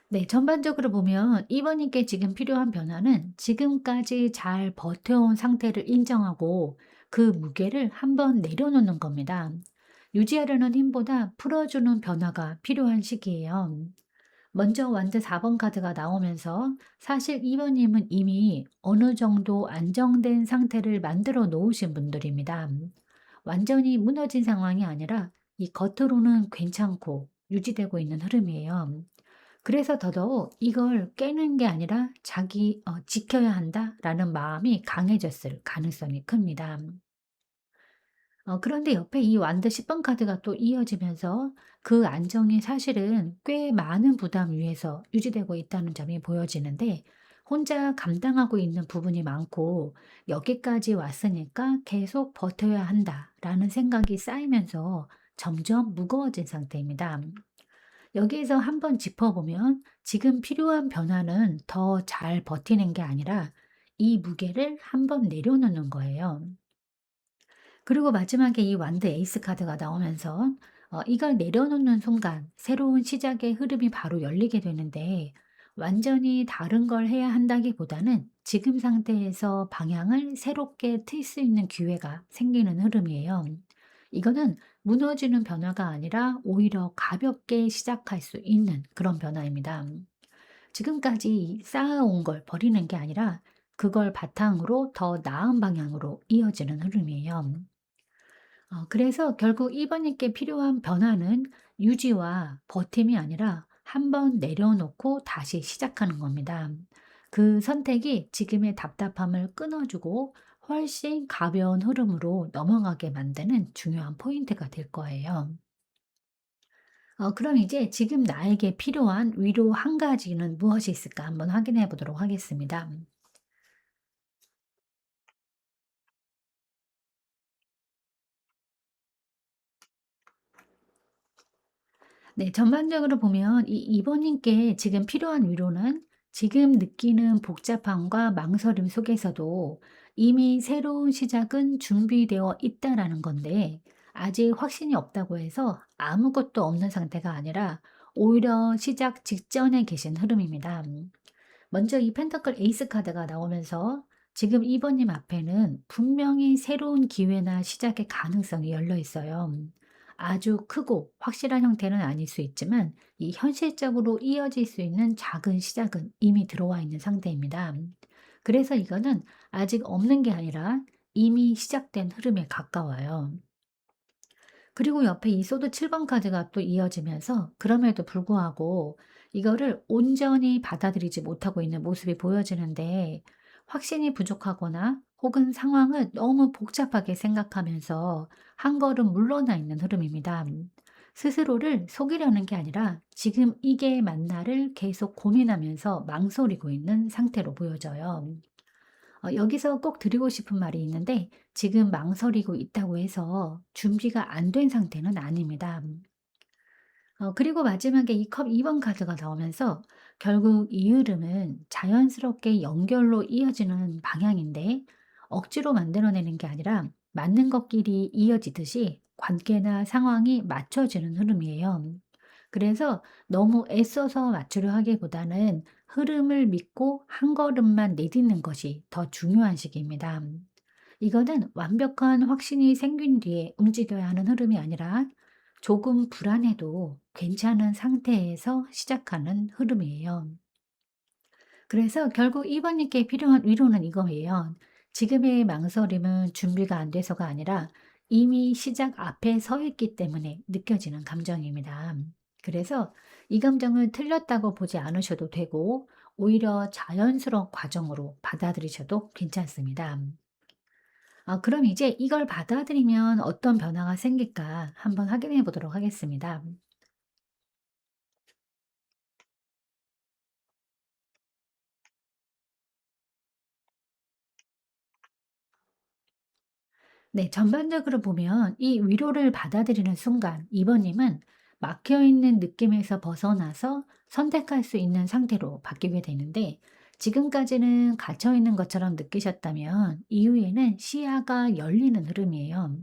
[SPEAKER 1] 네, 전반적으로 보면 이번님께 지금 필요한 변화는 지금까지 잘 버텨온 상태를 인정하고 그 무게를 한번 내려놓는 겁니다. 유지하려는 힘보다 풀어주는 변화가 필요한 시기예요. 먼저 완드 4번 카드가 나오면서 사실 2번 님은 이미 어느 정도 안정된 상태를 만들어 놓으신 분들입니다. 완전히 무너진 상황이 아니라 이 겉으로는 괜찮고 유지되고 있는 흐름이에요. 그래서 더더욱 이걸 깨는 게 아니라 지켜야 한다라는 마음이 강해졌을 가능성이 큽니다. 그런데 옆에 이 완드 10번 카드가 또 이어지면서 그 안정이 사실은 꽤 많은 부담 위에서 유지되고 있다는 점이 보여지는데, 혼자 감당하고 있는 부분이 많고 여기까지 왔으니까 계속 버텨야 한다라는 생각이 쌓이면서 점점 무거워진 상태입니다. 여기에서 한번 짚어보면 지금 필요한 변화는 더 잘 버티는 게 아니라 이 무게를 한번 내려놓는 거예요. 그리고 마지막에 이 완드 에이스 카드가 나오면서 이걸 내려놓는 순간 새로운 시작의 흐름이 바로 열리게 되는데, 완전히 다른 걸 해야 한다기보다는 지금 상태에서 방향을 새롭게 틀 수 있는 기회가 생기는 흐름이에요. 이거는 무너지는 변화가 아니라 오히려 가볍게 시작할 수 있는 그런 변화입니다. 지금까지 쌓아온 걸 버리는 게 아니라 그걸 바탕으로 더 나은 방향으로 이어지는 흐름이에요. 그래서 결국 2번 님께 필요한 변화는 유지와 버팀이 아니라 한번 내려놓고 다시 시작하는 겁니다. 그 선택이 지금의 답답함을 끊어주고 훨씬 가벼운 흐름으로 넘어가게 만드는 중요한 포인트가 될 거예요. 그럼 이제 지금 나에게 필요한 위로 한 가지는 무엇이 있을까 한번 확인해 보도록 하겠습니다. 네. 전반적으로 보면 이 2번 님께 지금 필요한 위로는 지금 느끼는 복잡함과 망설임 속에서도 이미 새로운 시작은 준비되어 있다라는 건데, 아직 확신이 없다고 해서 아무것도 없는 상태가 아니라 오히려 시작 직전에 계신 흐름입니다. 먼저 이 펜터클 에이스 카드가 나오면서 지금 2번 님 앞에는 분명히 새로운 기회나 시작의 가능성이 열려 있어요. 아주 크고 확실한 형태는 아닐 수 있지만 이 현실적으로 이어질 수 있는 작은 시작은 이미 들어와 있는 상태입니다. 그래서 이거는 아직 없는 게 아니라 이미 시작된 흐름에 가까워요. 그리고 옆에 이 소드 7번 카드가 또 이어지면서 그럼에도 불구하고 이거를 온전히 받아들이지 못하고 있는 모습이 보여지는데, 확신이 부족하거나 혹은 상황을 너무 복잡하게 생각하면서 한 걸음 물러나 있는 흐름입니다. 스스로를 속이려는 게 아니라 지금 이게 맞나를 계속 고민하면서 망설이고 있는 상태로 보여져요. 여기서 꼭 드리고 싶은 말이 있는데, 지금 망설이고 있다고 해서 준비가 안 된 상태는 아닙니다. 그리고 마지막에 이 컵 2번 카드가 나오면서 결국 이 흐름은 자연스럽게 연결로 이어지는 방향인데, 억지로 만들어내는 게 아니라 맞는 것끼리 이어지듯이 관계나 상황이 맞춰지는 흐름이에요. 그래서 너무 애써서 맞추려 하기보다는 흐름을 믿고 한 걸음만 내딛는 것이 더 중요한 시기입니다. 이거는 완벽한 확신이 생긴 뒤에 움직여야 하는 흐름이 아니라 조금 불안해도 괜찮은 상태에서 시작하는 흐름이에요. 그래서 결국 2번 님께 필요한 위로는 이거예요. 지금의 망설임은 준비가 안 돼서가 아니라 이미 시작 앞에 서 있기 때문에 느껴지는 감정입니다. 그래서 이 감정을 틀렸다고 보지 않으셔도 되고 오히려 자연스러운 과정으로 받아들이셔도 괜찮습니다. 그럼 이제 이걸 받아들이면 어떤 변화가 생길까 한번 확인해 보도록 하겠습니다. 네, 전반적으로 보면 이 위로를 받아들이는 순간 2번 님은 막혀 있는 느낌에서 벗어나서 선택할 수 있는 상태로 바뀌게 되는데, 지금까지는 갇혀 있는 것처럼 느끼셨다면 이후에는 시야가 열리는 흐름이에요.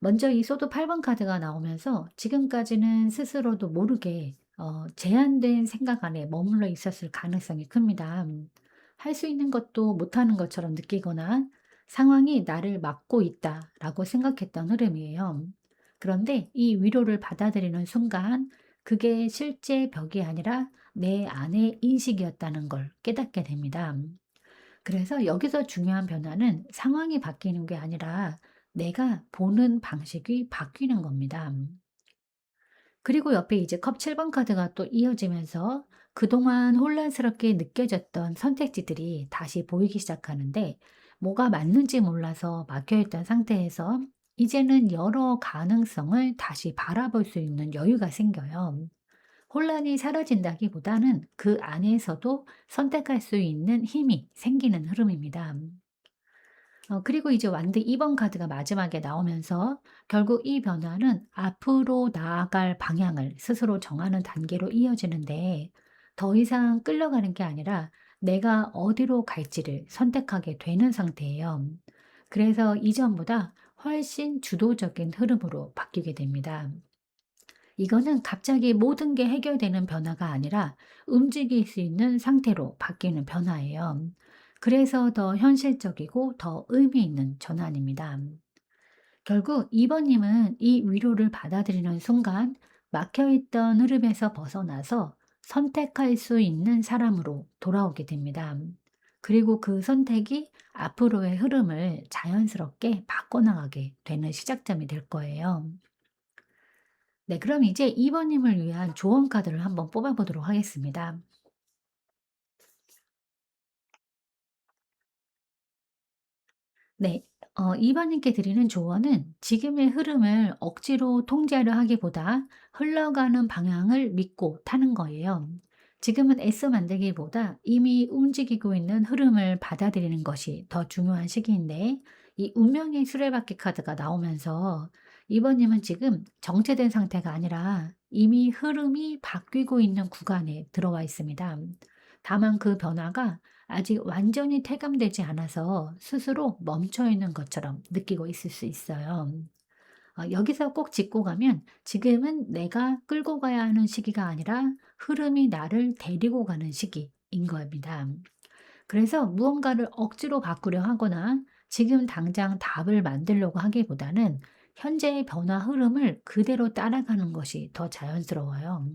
[SPEAKER 1] 먼저 이 소드 8번 카드가 나오면서 지금까지는 스스로도 모르게 제한된 생각 안에 머물러 있었을 가능성이 큽니다. 할 수 있는 것도 못하는 것처럼 느끼거나 상황이 나를 막고 있다라고 생각했던 흐름이에요. 그런데 이 위로를 받아들이는 순간 그게 실제 벽이 아니라 내 안의 인식이었다는 걸 깨닫게 됩니다. 그래서 여기서 중요한 변화는 상황이 바뀌는 게 아니라 내가 보는 방식이 바뀌는 겁니다. 그리고 옆에 이제 컵 7번 카드가 또 이어지면서 그동안 혼란스럽게 느껴졌던 선택지들이 다시 보이기 시작하는데 뭐가 맞는지 몰라서 막혀있던 상태에서 이제는 여러 가능성을 다시 바라볼 수 있는 여유가 생겨요. 혼란이 사라진다기보다는 그 안에서도 선택할 수 있는 힘이 생기는 흐름입니다. 그리고 이제 완드 2번 카드가 마지막에 나오면서 결국 이 변화는 앞으로 나아갈 방향을 스스로 정하는 단계로 이어지는데 더 이상 끌려가는 게 아니라 내가 어디로 갈지를 선택하게 되는 상태예요. 그래서 이전보다 훨씬 주도적인 흐름으로 바뀌게 됩니다. 이거는 갑자기 모든 게 해결되는 변화가 아니라 움직일 수 있는 상태로 바뀌는 변화예요. 그래서 더 현실적이고 더 의미 있는 전환입니다. 결국 2번님은 이 위로를 받아들이는 순간 막혀있던 흐름에서 벗어나서 선택할 수 있는 사람으로 돌아오게 됩니다. 그리고 그 선택이 앞으로의 흐름을 자연스럽게 바꿔나가게 되는 시작점이 될 거예요. 네, 그럼 이제 2번님을 위한 조언 카드를 한번 뽑아보도록 하겠습니다. 네. 2번님께 드리는 조언은 지금의 흐름을 억지로 통제하려 하기보다 흘러가는 방향을 믿고 타는 거예요. 지금은 애써 만들기보다 이미 움직이고 있는 흐름을 받아들이는 것이 더 중요한 시기인데, 이 운명의 수레바퀴 카드가 나오면서 2번님은 지금 정체된 상태가 아니라 이미 흐름이 바뀌고 있는 구간에 들어와 있습니다. 다만 그 변화가 아직 완전히 태감되지 않아서 스스로 멈춰 있는 것처럼 느끼고 있을 수 있어요. 여기서 꼭 짚고 가면 지금은 내가 끌고 가야 하는 시기가 아니라 흐름이 나를 데리고 가는 시기인 겁니다. 그래서 무언가를 억지로 바꾸려 하거나 지금 당장 답을 만들려고 하기보다는 현재의 변화 흐름을 그대로 따라가는 것이 더 자연스러워요.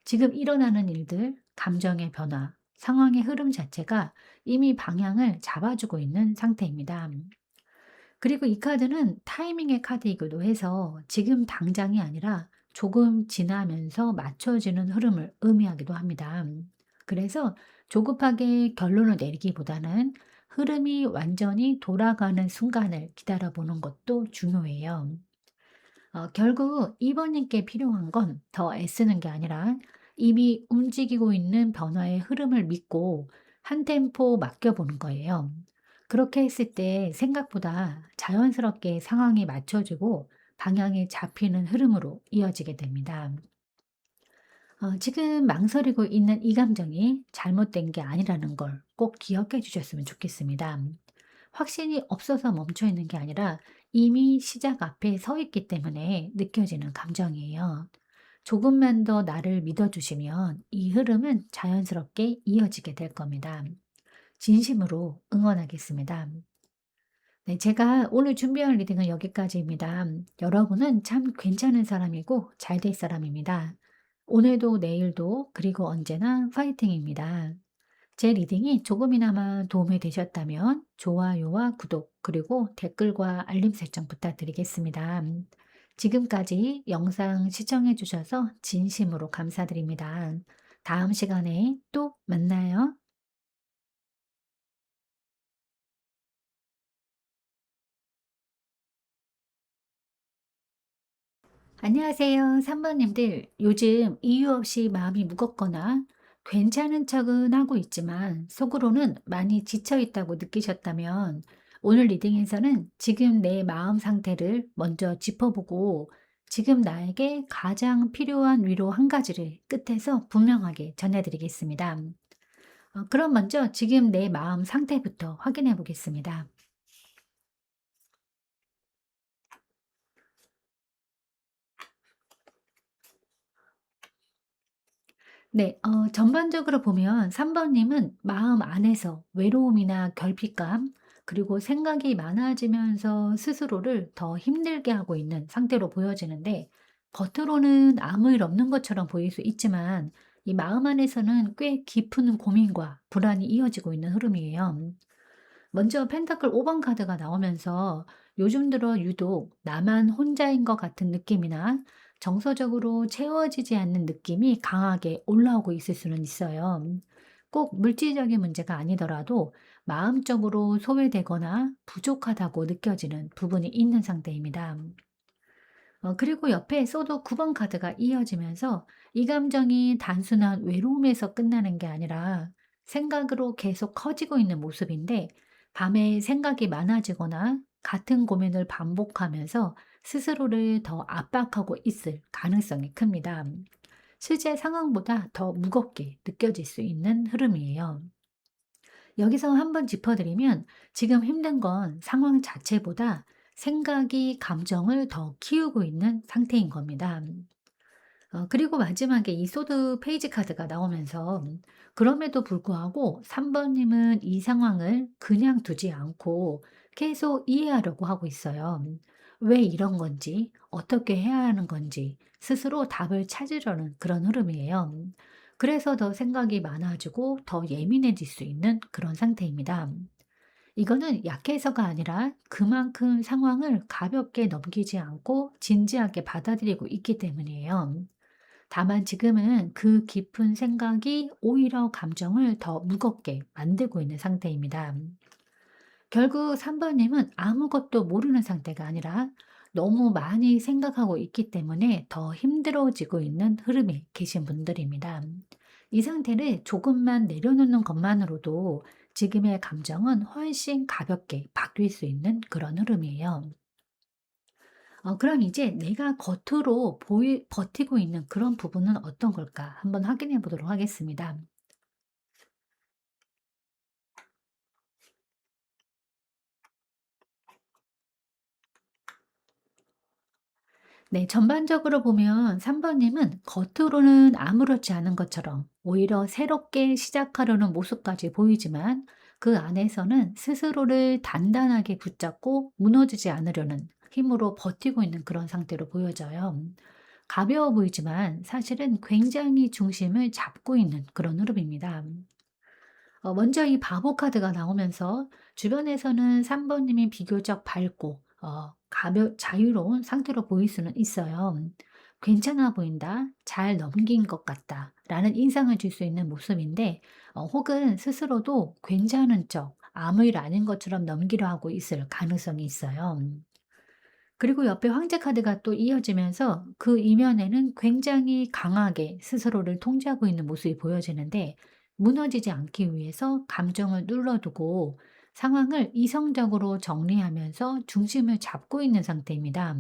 [SPEAKER 1] 지금 일어나는 일들, 감정의 변화, 상황의 흐름 자체가 이미 방향을 잡아주고 있는 상태입니다. 그리고 이 카드는 타이밍의 카드이기도 해서 지금 당장이 아니라 조금 지나면서 맞춰지는 흐름을 의미하기도 합니다. 그래서 조급하게 결론을 내리기보다는 흐름이 완전히 돌아가는 순간을 기다려보는 것도 중요해요. 결국 2번님께 필요한 건 더 애쓰는 게 아니라 이미 움직이고 있는 변화의 흐름을 믿고 한 템포 맡겨보는 거예요. 그렇게 했을 때 생각보다 자연스럽게 상황이 맞춰지고 방향이 잡히는 흐름으로 이어지게 됩니다. 지금 망설이고 있는 이 감정이 잘못된 게 아니라는 걸 꼭 기억해 주셨으면 좋겠습니다. 확신이 없어서 멈춰 있는 게 아니라 이미 시작 앞에 서 있기 때문에 느껴지는 감정이에요. 조금만 더 나를 믿어주시면 이 흐름은 자연스럽게 이어지게 될 겁니다. 진심으로 응원하겠습니다. 네, 제가 오늘 준비한 리딩은 여기까지입니다. 여러분은 참 괜찮은 사람이고 잘 될 사람입니다. 오늘도 내일도 그리고 언제나 파이팅입니다. 제 리딩이 조금이나마 도움이 되셨다면 좋아요와 구독 그리고 댓글과 알림 설정 부탁드리겠습니다. 지금까지 영상 시청해 주셔서 진심으로 감사드립니다. 다음 시간에 또 만나요. 안녕하세요. 3번님들. 요즘 이유 없이 마음이 무겁거나 괜찮은 척은 하고 있지만 속으로는 많이 지쳐 있다고 느끼셨다면 오늘 리딩에서는 지금 내 마음 상태를 먼저 짚어보고 지금 나에게 가장 필요한 위로 한 가지를 끝에서 분명하게 전해드리겠습니다. 그럼 먼저 지금 내 마음 상태부터 확인해 보겠습니다. 네. 전반적으로 보면 3 번님은 마음 안에서 외로움이나 결핍감 그리고 생각이 많아지면서 스스로를 더 힘들게 하고 있는 상태로 보여지는데 겉으로는 아무 일 없는 것처럼 보일 수 있지만 이 마음 안에서는 꽤 깊은 고민과 불안이 이어지고 있는 흐름이에요. 먼저 펜타클 5번 카드가 나오면서 요즘 들어 유독 나만 혼자인 것 같은 느낌이나 정서적으로 채워지지 않는 느낌이 강하게 올라오고 있을 수는 있어요. 꼭 물질적인 문제가 아니더라도 마음적으로 소외되거나 부족하다고 느껴지는 부분이 있는 상태입니다. 그리고 옆에 소도 9번 카드가 이어지면서 이 감정이 단순한 외로움에서 끝나는 게 아니라 생각으로 계속 커지고 있는 모습인데, 밤에 생각이 많아지거나 같은 고민을 반복하면서 스스로를 더 압박하고 있을 가능성이 큽니다. 실제 상황보다 더 무겁게 느껴질 수 있는 흐름이에요. 여기서 한번 짚어드리면 지금 힘든 건 상황 자체보다 생각이 감정을 더 키우고 있는 상태인 겁니다. 그리고 마지막에 이 소드 페이지 카드가 나오면서 그럼에도 불구하고 3번님은 이 상황을 그냥 두지 않고 계속 이해하려고 하고 있어요. 왜 이런 건지, 어떻게 해야 하는 건지 스스로 답을 찾으려는 그런 흐름이에요. 그래서 더 생각이 많아지고 더 예민해질 수 있는 그런 상태입니다. 이거는 약해서가 아니라 그만큼 상황을 가볍게 넘기지 않고 진지하게 받아들이고 있기 때문이에요. 다만 지금은 그 깊은 생각이 오히려 감정을 더 무겁게 만들고 있는 상태입니다. 결국 3번님은 아무것도 모르는 상태가 아니라 너무 많이 생각하고 있기 때문에 더 힘들어지고 있는 흐름에 계신 분들입니다. 이 상태를 조금만 내려놓는 것만으로도 지금의 감정은 훨씬 가볍게 바뀔 수 있는 그런 흐름이에요. 그럼 이제 내가 겉으로 버티고 있는 그런 부분은 어떤 걸까? 한번 확인해 보도록 하겠습니다. 네, 전반적으로 보면 3번님은 겉으로는 아무렇지 않은 것처럼 오히려 새롭게 시작하려는 모습까지 보이지만 그 안에서는 스스로를 단단하게 붙잡고 무너지지 않으려는 힘으로 버티고 있는 그런 상태로 보여져요. 가벼워 보이지만 사실은 굉장히 중심을 잡고 있는 그런 흐름입니다. 먼저 이 바보 카드가 나오면서 주변에서는 3번님이 비교적 밝고 자유로운 상태로 보일 수는 있어요. 괜찮아 보인다, 잘 넘긴 것 같다 라는 인상을 줄 수 있는 모습인데, 혹은 스스로도 괜찮은 척 아무 일 아닌 것처럼 넘기려 하고 있을 가능성이 있어요. 그리고 옆에 황제 카드가 또 이어지면서 그 이면에는 굉장히 강하게 스스로를 통제하고 있는 모습이 보여지는데, 무너지지 않기 위해서 감정을 눌러두고 상황을 이성적으로 정리하면서 중심을 잡고 있는 상태입니다.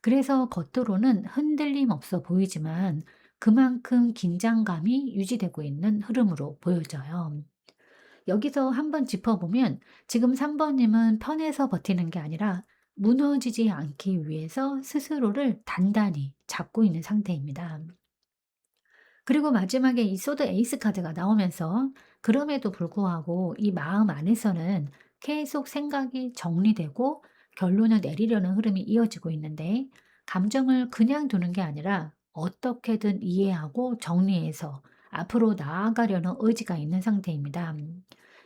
[SPEAKER 1] 그래서 겉으로는 흔들림 없어 보이지만 그만큼 긴장감이 유지되고 있는 흐름으로 보여져요. 여기서 한번 짚어보면 지금 3번님은 편해서 버티는 게 아니라 무너지지 않기 위해서 스스로를 단단히 잡고 있는 상태입니다. 그리고 마지막에 이 소드 에이스 카드가 나오면서 그럼에도 불구하고 이 마음 안에서는 계속 생각이 정리되고 결론을 내리려는 흐름이 이어지고 있는데, 감정을 그냥 두는 게 아니라 어떻게든 이해하고 정리해서 앞으로 나아가려는 의지가 있는 상태입니다.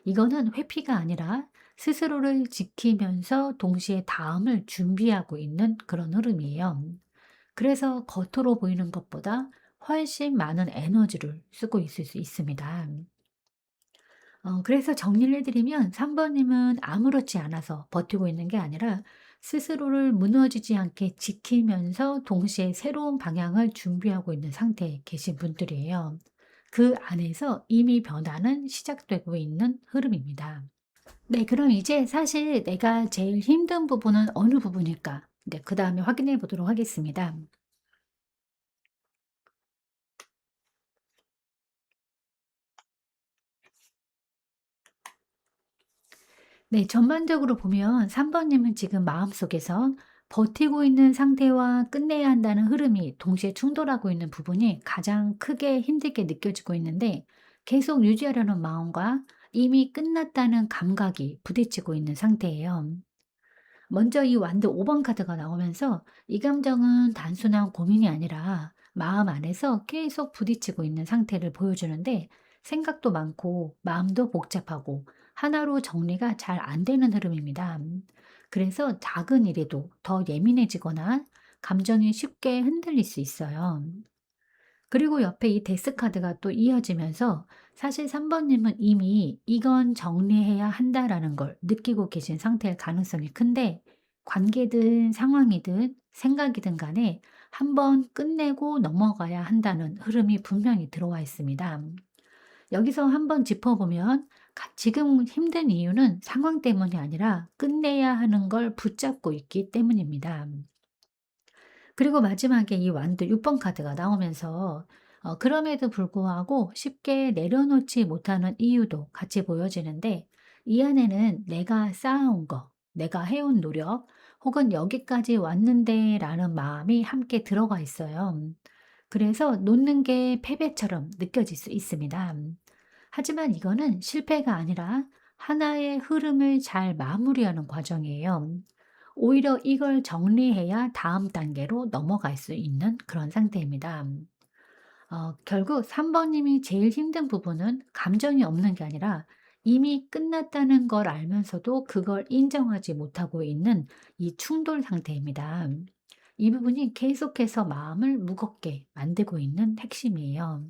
[SPEAKER 1] 이거는 회피가 아니라 스스로를 지키면서 동시에 다음을 준비하고 있는 그런 흐름이에요. 그래서 겉으로 보이는 것보다 훨씬 많은 에너지를 쓰고 있을 수 있습니다. 그래서 정리를 해드리면 3번님은 아무렇지 않아서 버티고 있는 게 아니라 스스로를 무너지지 않게 지키면서 동시에 새로운 방향을 준비하고 있는 상태에 계신 분들이에요. 그 안에서 이미 변화는 시작되고 있는 흐름입니다. 네, 그럼 이제 사실 내가 제일 힘든 부분은 어느 부분일까? 네, 그 다음에 확인해 보도록 하겠습니다. 네, 전반적으로 보면 3번님은 지금 마음속에서 버티고 있는 상태와 끝내야 한다는 흐름이 동시에 충돌하고 있는 부분이 가장 크게 힘들게 느껴지고 있는데, 계속 유지하려는 마음과 이미 끝났다는 감각이 부딪히고 있는 상태예요. 먼저 이 완드 5번 카드가 나오면서 이 감정은 단순한 고민이 아니라 마음 안에서 계속 부딪히고 있는 상태를 보여주는데, 생각도 많고 마음도 복잡하고 하나로 정리가 잘 안 되는 흐름입니다. 그래서 작은 일에도 더 예민해지거나 감정이 쉽게 흔들릴 수 있어요. 그리고 옆에 이 데스 카드가 또 이어지면서 사실 3 번님은 이미 '이건 정리해야 한다.'라는 걸 느끼고 계신 상태일 가능성이 큰데, 관계든 상황이든 생각이든 간에 한 번 끝내고 넘어가야 한다는 흐름이 분명히 들어와 있습니다. 여기서 한번 짚어보면, 지금 힘든 이유는 상황 때문이 아니라 끝내야 하는 걸 붙잡고 있기 때문입니다. 그리고 마지막에 이 완드 6번 카드가 나오면서 그럼에도 불구하고 쉽게 내려놓지 못하는 이유도 같이 보여지는데, 이 안에는 '내가 쌓아온 거, 내가 해온 노력, 혹은 여기까지 왔는데.'라는 마음이 함께 들어가 있어요. 그래서 놓는 게 패배처럼 느껴질 수 있습니다. 하지만 이거는 실패가 아니라 하나의 흐름을 잘 마무리하는 과정이에요. 오히려 이걸 정리해야 다음 단계로 넘어갈 수 있는 그런 상태입니다. 결국 3 번님이 제일 힘든 부분은 감정이 없는 게 아니라 이미 끝났다는 걸 알면서도 그걸 인정하지 못하고 있는 이 충돌 상태입니다. 이 부분이 계속해서 마음을 무겁게 만들고 있는 핵심이에요.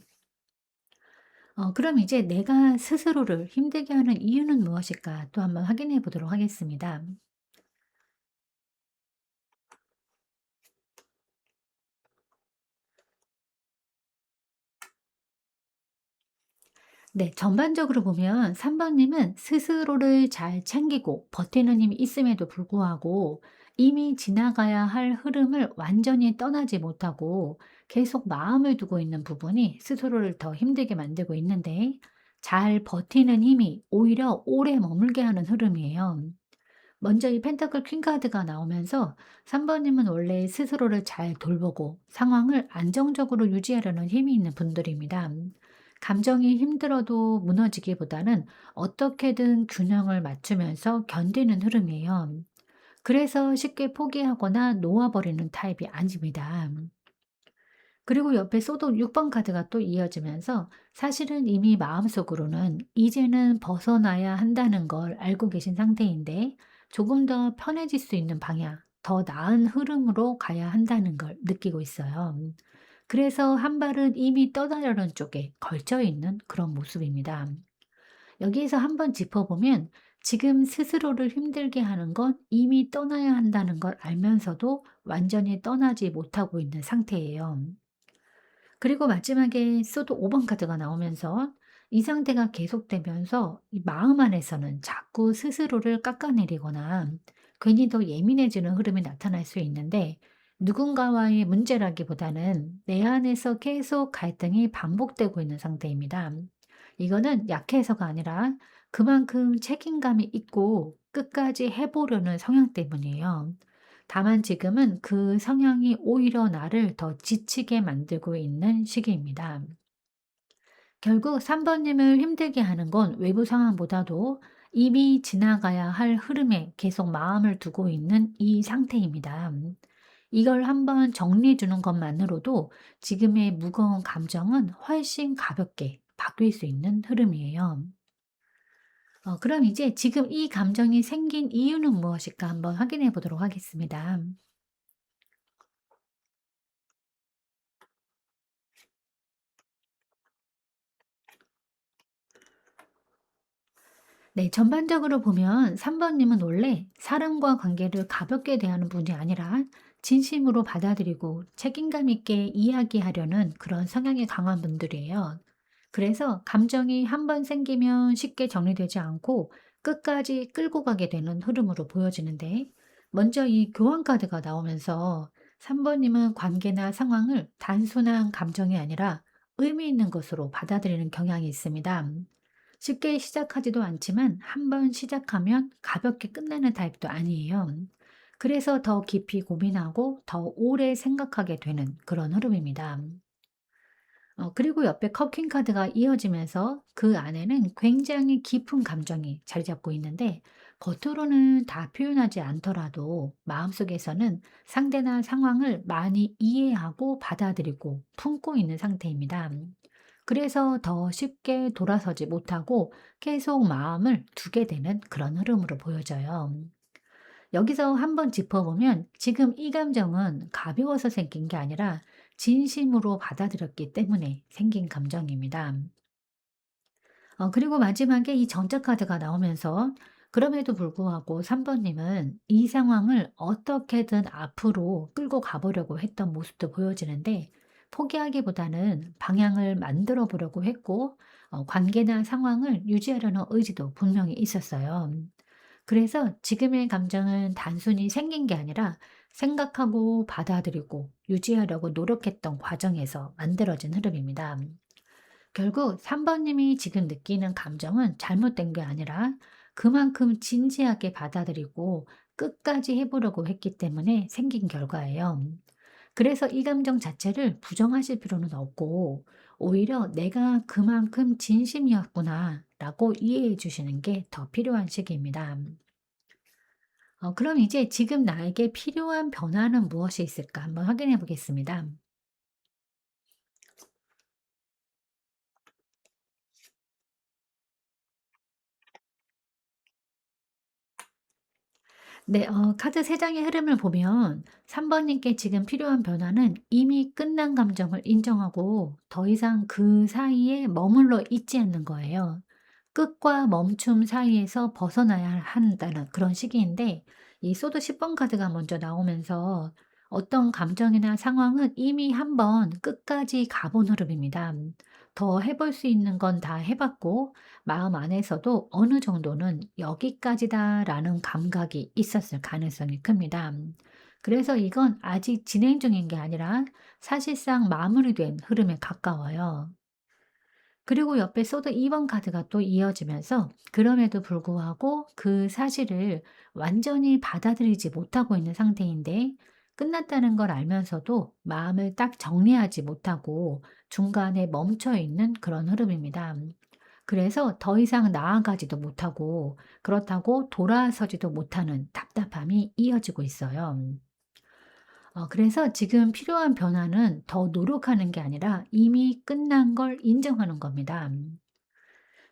[SPEAKER 1] 그럼 이제 내가 스스로를 힘들게 하는 이유는 무엇일까 또 한번 확인해 보도록 하겠습니다. 네, 전반적으로 보면 3 번님은 스스로를 잘 챙기고 버티는 힘이 있음에도 불구하고 이미 지나가야 할 흐름을 완전히 떠나지 못하고 계속 마음을 두고 있는 부분이 스스로를 더 힘들게 만들고 있는데, 잘 버티는 힘이 오히려 오래 머물게 하는 흐름이에요. 먼저 이 펜타클 퀸 카드가 나오면서 3 번님은 원래 스스로를 잘 돌보고 상황을 안정적으로 유지하려는 힘이 있는 분들입니다. 감정이 힘들어도 무너지기보다는 어떻게든 균형을 맞추면서 견디는 흐름이에요. 그래서 쉽게 포기하거나 놓아버리는 타입이 아닙니다. 그리고 옆에 쏘도 6번 카드가 또 이어지면서 사실은 이미 마음속으로는 이제는 벗어나야 한다는 걸 알고 계신 상태인데, 조금 더 편해질 수 있는 방향, 더 나은 흐름으로 가야 한다는 걸 느끼고 있어요. 그래서 한 발은 이미 떠나려는 쪽에 걸쳐 있는 그런 모습입니다. 여기에서 한번 짚어보면, 지금 스스로를 힘들게 하는 건 이미 떠나야 한다는 걸 알면서도 완전히 떠나지 못하고 있는 상태예요. 그리고 마지막에 소드 5번 카드가 나오면서 이 상태가 계속되면서 이 마음 안에서는 자꾸 스스로를 깎아내리거나 괜히 더 예민해지는 흐름이 나타날 수 있는데, 누군가와의 문제라기보다는 내 안에서 계속 갈등이 반복되고 있는 상태입니다. 이거는 약해서가 아니라 그만큼 책임감이 있고 끝까지 해보려는 성향 때문이에요. 다만 지금은 그 성향이 오히려 나를 더 지치게 만들고 있는 시기입니다. 결국 3 번님을 힘들게 하는 건 외부 상황보다도 이미 지나가야 할 흐름에 계속 마음을 두고 있는 이 상태입니다. 이걸 한번 정리해 주는 것만으로도 지금의 무거운 감정은 훨씬 가볍게 바뀔 수 있는 흐름이에요. 그럼 이제 지금 이 감정이 생긴 이유는 무엇일까 한번 확인해 보도록 하겠습니다. 네, 전반적으로 보면 3 번님은 원래 사람과 관계를 가볍게 대하는 분이 아니라 진심으로 받아들이고 책임감 있게 이야기하려는 그런 성향이 강한 분들이에요. 그래서 감정이 한번 생기면 쉽게 정리되지 않고 끝까지 끌고 가게 되는 흐름으로 보여지는데, 먼저 이 교환 카드가 나오면서 3 번님은 관계나 상황을 단순한 감정이 아니라 의미 있는 것으로 받아들이는 경향이 있습니다. 쉽게 시작하지도 않지만 한 번 시작하면 가볍게 끝나는 타입도 아니에요. 그래서 더 깊이 고민하고 더 오래 생각하게 되는 그런 흐름입니다. 그리고 옆에 커킹 카드가 이어지면서 그 안에는 굉장히 깊은 감정이 자리 잡고 있는데, 겉으로는 다 표현하지 않더라도 마음속에서는 상대나 상황을 많이 이해하고 받아들이고 품고 있는 상태입니다. 그래서 더 쉽게 돌아서지 못하고 계속 마음을 두게 되는 그런 흐름으로 보여져요. 여기서 한번 짚어보면 지금 이 감정은 가벼워서 생긴 게 아니라 진심으로 받아들였기 때문에 생긴 감정입니다. 그리고 마지막에 이 전자 카드가 나오면서 그럼에도 불구하고 3 번님은 이 상황을 어떻게든 앞으로 끌고 가보려고 했던 모습도 보여지는데 포기하기보다는 방향을 만들어 보려고 했고 관계나 상황을 유지하려는 의지도 분명히 있었어요. 그래서 지금의 감정은 단순히 생긴 게 아니라 생각하고 받아들이고 유지하려고 노력했던 과정에서 만들어진 흐름입니다. 결국 3 번님이 지금 느끼는 감정은 잘못된 게 아니라 그만큼 진지하게 받아들이고 끝까지 해 보려고 했기 때문에 생긴 결과예요. 그래서 이 감정 자체를 부정하실 필요는 없고 오히려 '내가 그만큼 진심이었구나.'라고 이해해 주시는 게 더 필요한 시기입니다. 그럼 이제 지금 나에게 필요한 변화는 무엇이 있을까 한번 확인해 보겠습니다. 네. 카드 3 장의 흐름을 보면 3 번님께 지금 필요한 변화는 이미 끝난 감정을 인정하고 더 이상 그 사이에 머물러 있지 않는 거예요. 끝과 멈춤 사이에서 벗어나야 한다는 그런 시기인데 이 소드 10번 카드가 먼저 나오면서 어떤 감정이나 상황은 이미 한번 끝까지 가본 흐름입니다. 더 해볼 수 있는 건 다 해 봤고 마음 안에서도 어느 정도는 '여기까지다.'라는 감각이 있었을 가능성이 큽니다. 그래서 이건 아직 진행 중인 게 아니라 사실상 마무리된 흐름에 가까워요. 그리고 옆에 소드 2번 카드가 또 이어지면서 그럼에도 불구하고 그 사실을 완전히 받아들이지 못하고 있는 상태인데 끝났다는 걸 알면서도 마음을 딱 정리하지 못하고 중간에 멈춰 있는 그런 흐름입니다. 그래서 더 이상 나아가지도 못하고 그렇다고 돌아서지도 못하는 답답함이 이어지고 있어요. 그래서 지금 필요한 변화는 더 노력하는 게 아니라 이미 끝난 걸 인정하는 겁니다.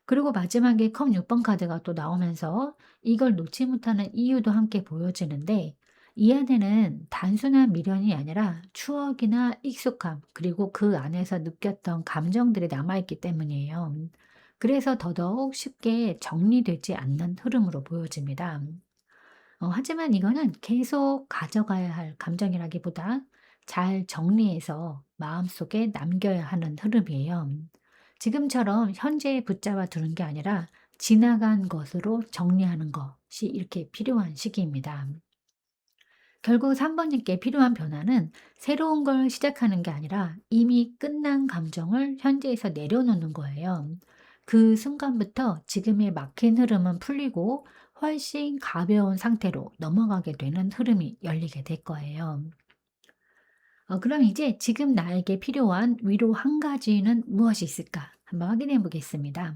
[SPEAKER 1] 그리고 마지막에 컵 6번 카드가 또 나오면서 이걸 놓지 못하는 이유도 함께 보여지는데 이 안에는 단순한 미련이 아니라 추억이나 익숙함 그리고 그 안에서 느꼈던 감정들이 남아있기 때문이에요. 그래서 더더욱 쉽게 정리되지 않는 흐름으로 보여집니다. 하지만 이거는 계속 가져가야 할 감정이라기보다 잘 정리해서 마음속에 남겨야 하는 흐름이에요. 지금처럼 현재에 붙잡아 두는 게 아니라 지나간 것으로 정리하는 것이 이렇게 필요한 시기입니다. 결국 3 번님께 필요한 변화는 새로운 걸 시작하는 게 아니라 이미 끝난 감정을 현재에서 내려놓는 거예요. 그 순간부터 지금의 막힌 흐름은 풀리고 훨씬 가벼운 상태로 넘어가게 되는 흐름이 열리게 될 거예요. 그럼 이제 지금 나에게 필요한 위로 한 가지는 무엇이 있을까? 한번 확인해 보겠습니다.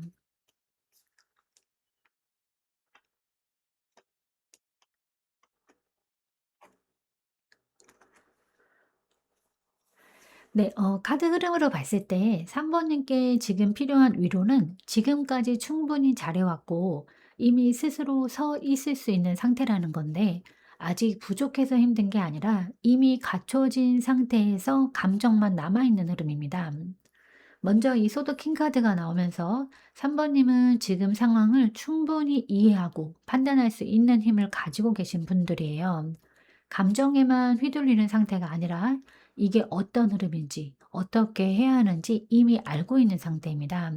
[SPEAKER 1] 네, 카드 흐름으로 봤을 때 3 번님께 지금 필요한 위로는 지금까지 충분히 잘해왔고 이미 스스로 서 있을 수 있는 상태라는 건데 아직 부족해서 힘든 게 아니라 이미 갖춰진 상태에서 감정만 남아있는 흐름입니다. 먼저 이 소드 킹 카드가 나오면서 3 번님은 지금 상황을 충분히 이해하고 판단할 수 있는 힘을 가지고 계신 분들이에요. 감정에만 휘둘리는 상태가 아니라 이게 어떤 흐름인지, 어떻게 해야 하는지 이미 알고 있는 상태입니다.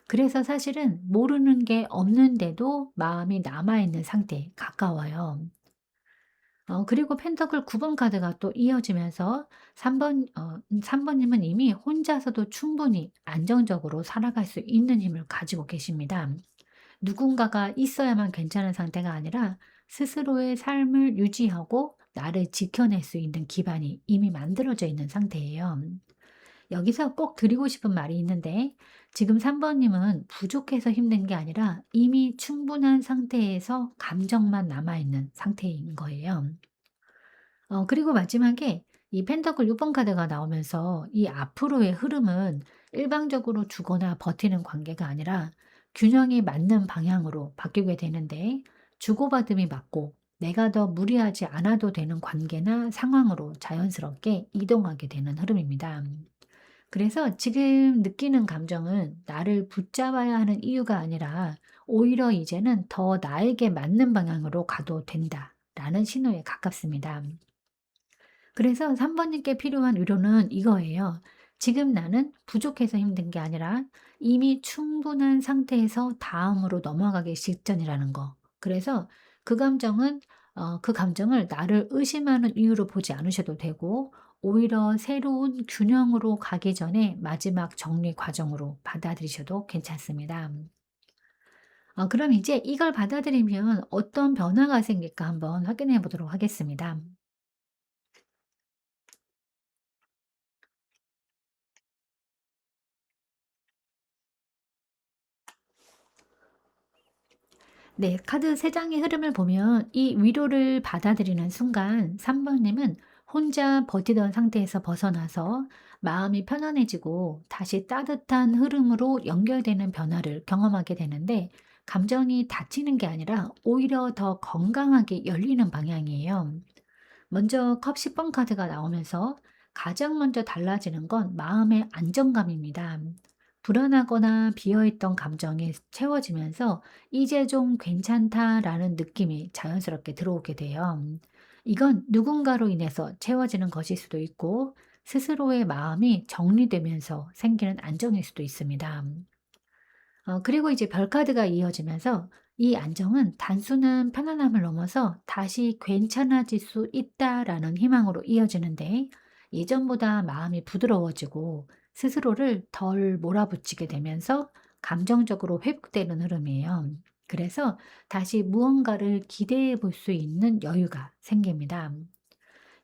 [SPEAKER 1] 그래서 사실은 모르는 게 없는데도 마음이 남아있는 상태에 가까워요. 그리고 펜터클 9번 카드가 또 이어지면서 3 번님은 이미 혼자서도 충분히 안정적으로 살아갈 수 있는 힘을 가지고 계십니다. 누군가가 있어야만 괜찮은 상태가 아니라 스스로의 삶을 유지하고 나를 지켜낼 수 있는 기반이 이미 만들어져 있는 상태예요. 여기서 꼭 드리고 싶은 말이 있는데 지금 3번님은 부족해서 힘든 게 아니라 이미 충분한 상태에서 감정만 남아있는 상태인 거예요. 그리고 마지막에 이 펜터클 6번 카드가 나오면서 이 앞으로의 흐름은 일방적으로 주거나 버티는 관계가 아니라 균형이 맞는 방향으로 바뀌게 되는데 주고받음이 맞고 내가 더 무리하지 않아도 되는 관계나 상황으로 자연스럽게 이동하게 되는 흐름입니다. 그래서 지금 느끼는 감정은 나를 붙잡아야 하는 이유가 아니라 오히려 이제는 더 나에게 맞는 방향으로 가도 된다라는 신호에 가깝습니다. 그래서 3 번님께 필요한 위로는 이거예요. 지금 나는 부족해서 힘든 게 아니라 이미 충분한 상태에서 다음으로 넘어가기 직전이라는 거. 그래서 그 감정은 그 감정을 나를 의심하는 이유로 보지 않으셔도 되고 오히려 새로운 균형으로 가기 전에 마지막 정리 과정으로 받아들이셔도 괜찮습니다. 그럼 이제 이걸 받아들이면 어떤 변화가 생길까 한번 확인해 보도록 하겠습니다. 네. 카드 3 장의 흐름을 보면 이 위로를 받아들이는 순간 3 번님은 혼자 버티던 상태에서 벗어나서 마음이 편안해지고 다시 따뜻한 흐름으로 연결되는 변화를 경험하게 되는데 감정이 닫히는 게 아니라 오히려 더 건강하게 열리는 방향이에요. 먼저 컵 10번 카드가 나오면서 가장 먼저 달라지는 건 마음의 안정감입니다. 불안하거나 비어있던 감정이 채워지면서 이제 좀 괜찮다라는 느낌이 자연스럽게 들어오게 돼요. 이건 누군가로 인해서 채워지는 것일 수도 있고 스스로의 마음이 정리되면서 생기는 안정일 수도 있습니다. 그리고 이제 별 카드가 이어지면서 이 안정은 단순한 편안함을 넘어서 다시 괜찮아질 수 있다라는 희망으로 이어지는데 예전보다 마음이 부드러워지고 스스로를 덜 몰아붙이게 되면서 감정적으로 회복되는 흐름이에요. 그래서 다시 무언가를 기대해 볼 수 있는 여유가 생깁니다.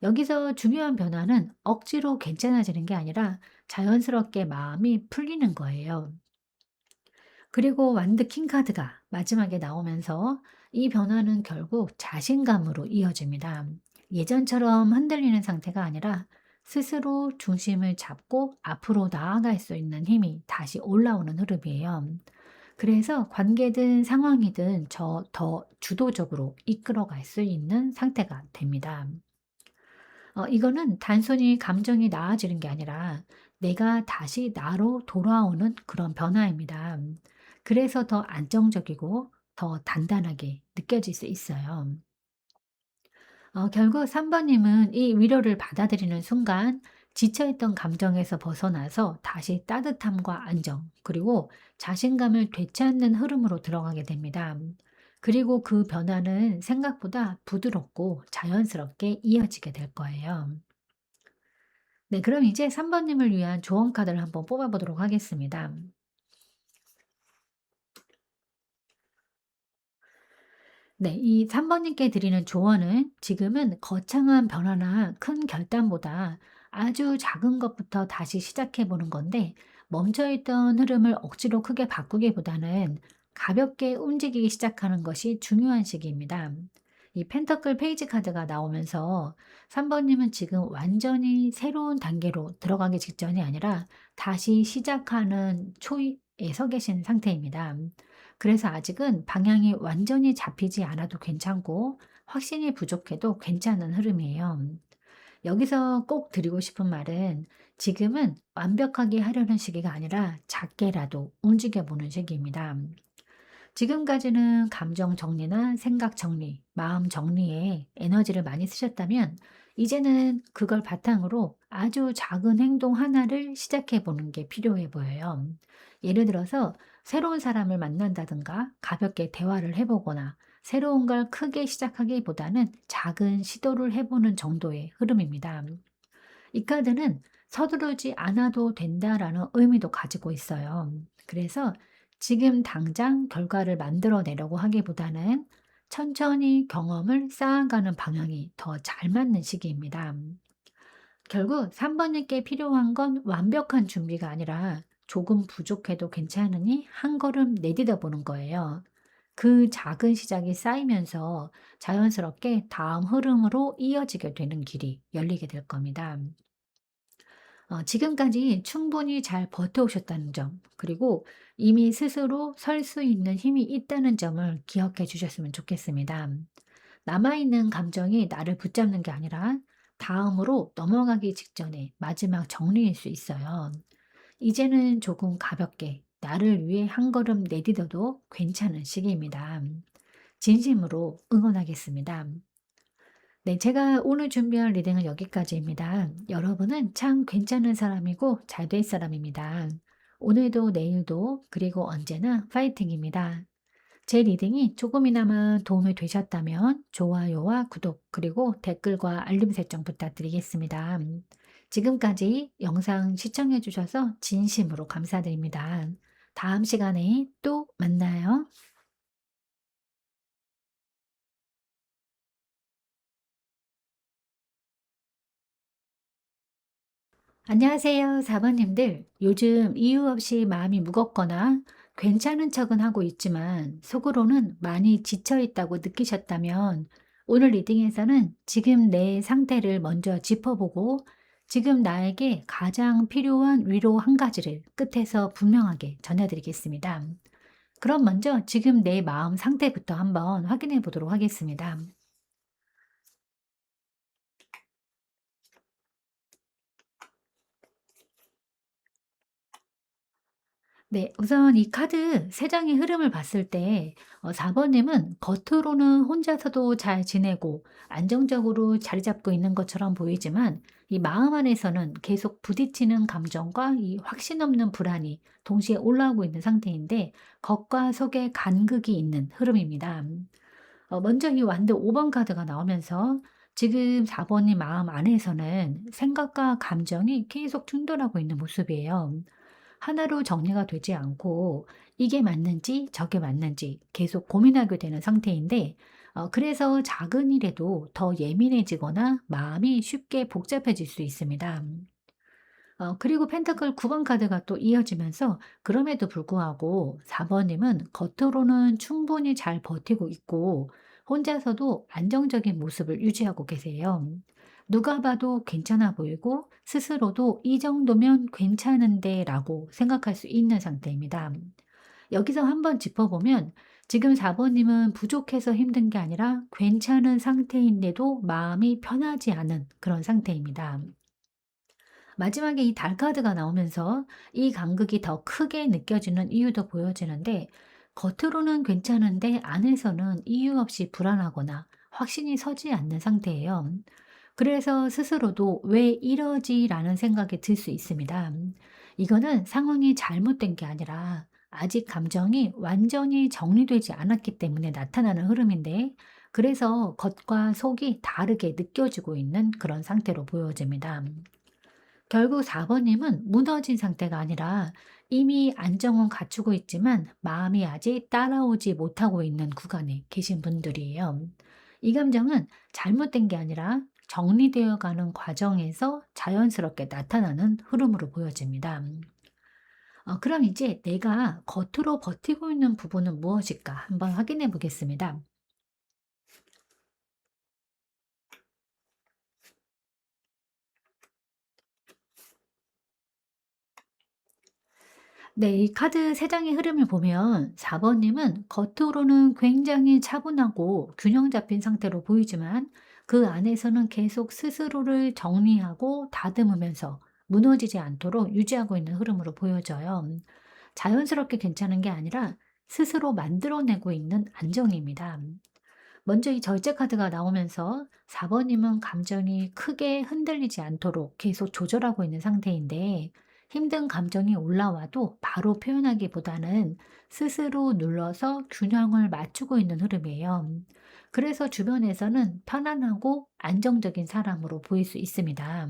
[SPEAKER 1] 여기서 중요한 변화는 억지로 괜찮아지는 게 아니라 자연스럽게 마음이 풀리는 거예요. 그리고 완드 킹 카드가 마지막에 나오면서 이 변화는 결국 자신감으로 이어집니다. 예전처럼 흔들리는 상태가 아니라 스스로 중심을 잡고 앞으로 나아갈 수 있는 힘이 다시 올라오는 흐름이에요. 그래서 관계든 상황이든 더 주도적으로 이끌어갈 수 있는 상태가 됩니다. 이거는 단순히 감정이 나아지는 게 아니라 내가 다시 나로 돌아오는 그런 변화입니다. 그래서 더 안정적이고 더 단단하게 느껴질 수 있어요. 결국 3 번님은 이 위로를 받아들이는 순간 지쳐있던 감정에서 벗어나서 다시 따뜻함과 안정, 그리고 자신감을 되찾는 흐름으로 들어가게 됩니다. 그리고 그 변화는 생각보다 부드럽고 자연스럽게 이어지게 될 거예요. 네, 그럼 이제 3 번님을 위한 조언 카드를 한번 뽑아 보도록 하겠습니다. 네, 이 3 번님께 드리는 조언은 지금은 거창한 변화나 큰 결단보다 아주 작은 것부터 다시 시작해 보는 건데 멈춰 있던 흐름을 억지로 크게 바꾸기보다는 가볍게 움직이기 시작하는 것이 중요한 시기입니다. 이 펜터클 페이지 카드가 나오면서 3 번님은 지금 완전히 새로운 단계로 들어가기 직전이 아니라 다시 시작하는 초입에 서 계신 상태입니다. 그래서 아직은 방향이 완전히 잡히지 않아도 괜찮고 확신이 부족해도 괜찮은 흐름이에요. 여기서 꼭 드리고 싶은 말은 지금은 완벽하게 하려는 시기가 아니라 작게라도 움직여 보는 시기입니다. 지금까지는 감정 정리나 생각 정리, 마음 정리에 에너지를 많이 쓰셨다면 이제는 그걸 바탕으로 아주 작은 행동 하나를 시작해 보는 게 필요해 보여요. 예를 들어서 새로운 사람을 만난다든가 가볍게 대화를 해보거나 새로운 걸 크게 시작하기보다는 작은 시도를 해보는 정도의 흐름입니다. 이 카드는 서두르지 않아도 된다라는 의미도 가지고 있어요. 그래서 지금 당장 결과를 만들어내려고 하기보다는 천천히 경험을 쌓아가는 방향이 더 잘 맞는 시기입니다. 결국 3번님께 필요한 건 완벽한 준비가 아니라 조금 부족해도 괜찮으니 한 걸음 내디뎌 보는 거예요. 그 작은 시작이 쌓이면서 자연스럽게 다음 흐름으로 이어지게 되는 길이 열리게 될 겁니다. 지금까지 충분히 잘 버텨오셨다는 점, 그리고 이미 스스로 설 수 있는 힘이 있다는 점을 기억해 주셨으면 좋겠습니다. 남아있는 감정이 나를 붙잡는 게 아니라 다음으로 넘어가기 직전에 마지막 정리일 수 있어요. 이제는 조금 가볍게 나를 위해 한 걸음 내디뎌도 괜찮은 시기입니다. 진심으로 응원하겠습니다. 네, 제가 오늘 준비한 리딩은 여기까지입니다. 여러분은 참 괜찮은 사람이고 잘 될 사람입니다. 오늘도 내일도 그리고 언제나 파이팅입니다. 제 리딩이 조금이나마 도움이 되셨다면 좋아요와 구독 그리고 댓글과 알림 설정 부탁드리겠습니다. 지금까지 영상 시청해 주셔서 진심으로 감사드립니다. 다음 시간에 또 만나요. 안녕하세요, 사모님들. 요즘 이유 없이 마음이 무겁거나 괜찮은 척은 하고 있지만 속으로는 많이 지쳐 있다고 느끼셨다면 오늘 리딩에서는 지금 내 상태를 먼저 짚어보고 지금 나에게 가장 필요한 위로 한 가지를 끝에서 분명하게 전해드리겠습니다. 그럼 먼저 지금 내 마음 상태부터 한번 확인해 보도록 하겠습니다. 네. 우선 이 카드 세 장의 흐름을 봤을 때 4 번님은 겉으로는 혼자서도 잘 지내고 안정적으로 자리 잡고 있는 것처럼 보이지만 이 마음 안에서는 계속 부딪히는 감정과 이 확신 없는 불안이 동시에 올라오고 있는 상태인데 겉과 속의 간극이 있는 흐름입니다. 먼저 이 완드 5번 카드가 나오면서 지금 4 번님 마음 안에서는 생각과 감정이 계속 충돌하고 있는 모습이에요. 하나로 정리가 되지 않고 이게 맞는지 저게 맞는지 계속 고민하게 되는 상태인데 그래서 작은 일에도 더 예민해지거나 마음이 쉽게 복잡해질 수 있습니다. 그리고 펜타클 9번 카드가 또 이어지면서 그럼에도 불구하고 4 번님은 겉으로는 충분히 잘 버티고 있고 혼자서도 안정적인 모습을 유지하고 계세요. 누가 봐도 괜찮아 보이고 스스로도 '이 정도면 괜찮은데.'라고 생각할 수 있는 상태입니다. 여기서 한번 짚어보면 지금 4 번님은 부족해서 힘든 게 아니라 괜찮은 상태인데도 마음이 편하지 않은 그런 상태입니다. 마지막에 이 달 카드가 나오면서 이 간극이 더 크게 느껴지는 이유도 보여지는데 겉으로는 괜찮은데 안에서는 이유 없이 불안하거나 확신이 서지 않는 상태예요. 그래서 스스로도 '왜 이러지?'라는 생각이 들 수 있습니다. 이거는 상황이 잘못된 게 아니라 아직 감정이 완전히 정리되지 않았기 때문에 나타나는 흐름인데 그래서 겉과 속이 다르게 느껴지고 있는 그런 상태로 보여집니다. 결국 4 번님은 무너진 상태가 아니라 이미 안정은 갖추고 있지만 마음이 아직 따라오지 못하고 있는 구간에 계신 분들이에요. 이 감정은 잘못된 게 아니라 정리되어 가는 과정에서 자연스럽게 나타나는 흐름으로 보여집니다. 그럼 이제 내가 겉으로 버티고 있는 부분은 무엇일까 한번 확인해 보겠습니다. 네. 이 카드 3 장의 흐름을 보면 4 번님은 겉으로는 굉장히 차분하고 균형 잡힌 상태로 보이지만 그 안에서는 계속 스스로를 정리하고 다듬으면서 무너지지 않도록 유지하고 있는 흐름으로 보여져요. 자연스럽게 괜찮은 게 아니라 스스로 만들어내고 있는 안정입니다. 먼저 이 절제 카드가 나오면서 4 번님은 감정이 크게 흔들리지 않도록 계속 조절하고 있는 상태인데 힘든 감정이 올라와도 바로 표현하기보다는 스스로 눌러서 균형을 맞추고 있는 흐름이에요. 그래서 주변에서는 편안하고 안정적인 사람으로 보일 수 있습니다.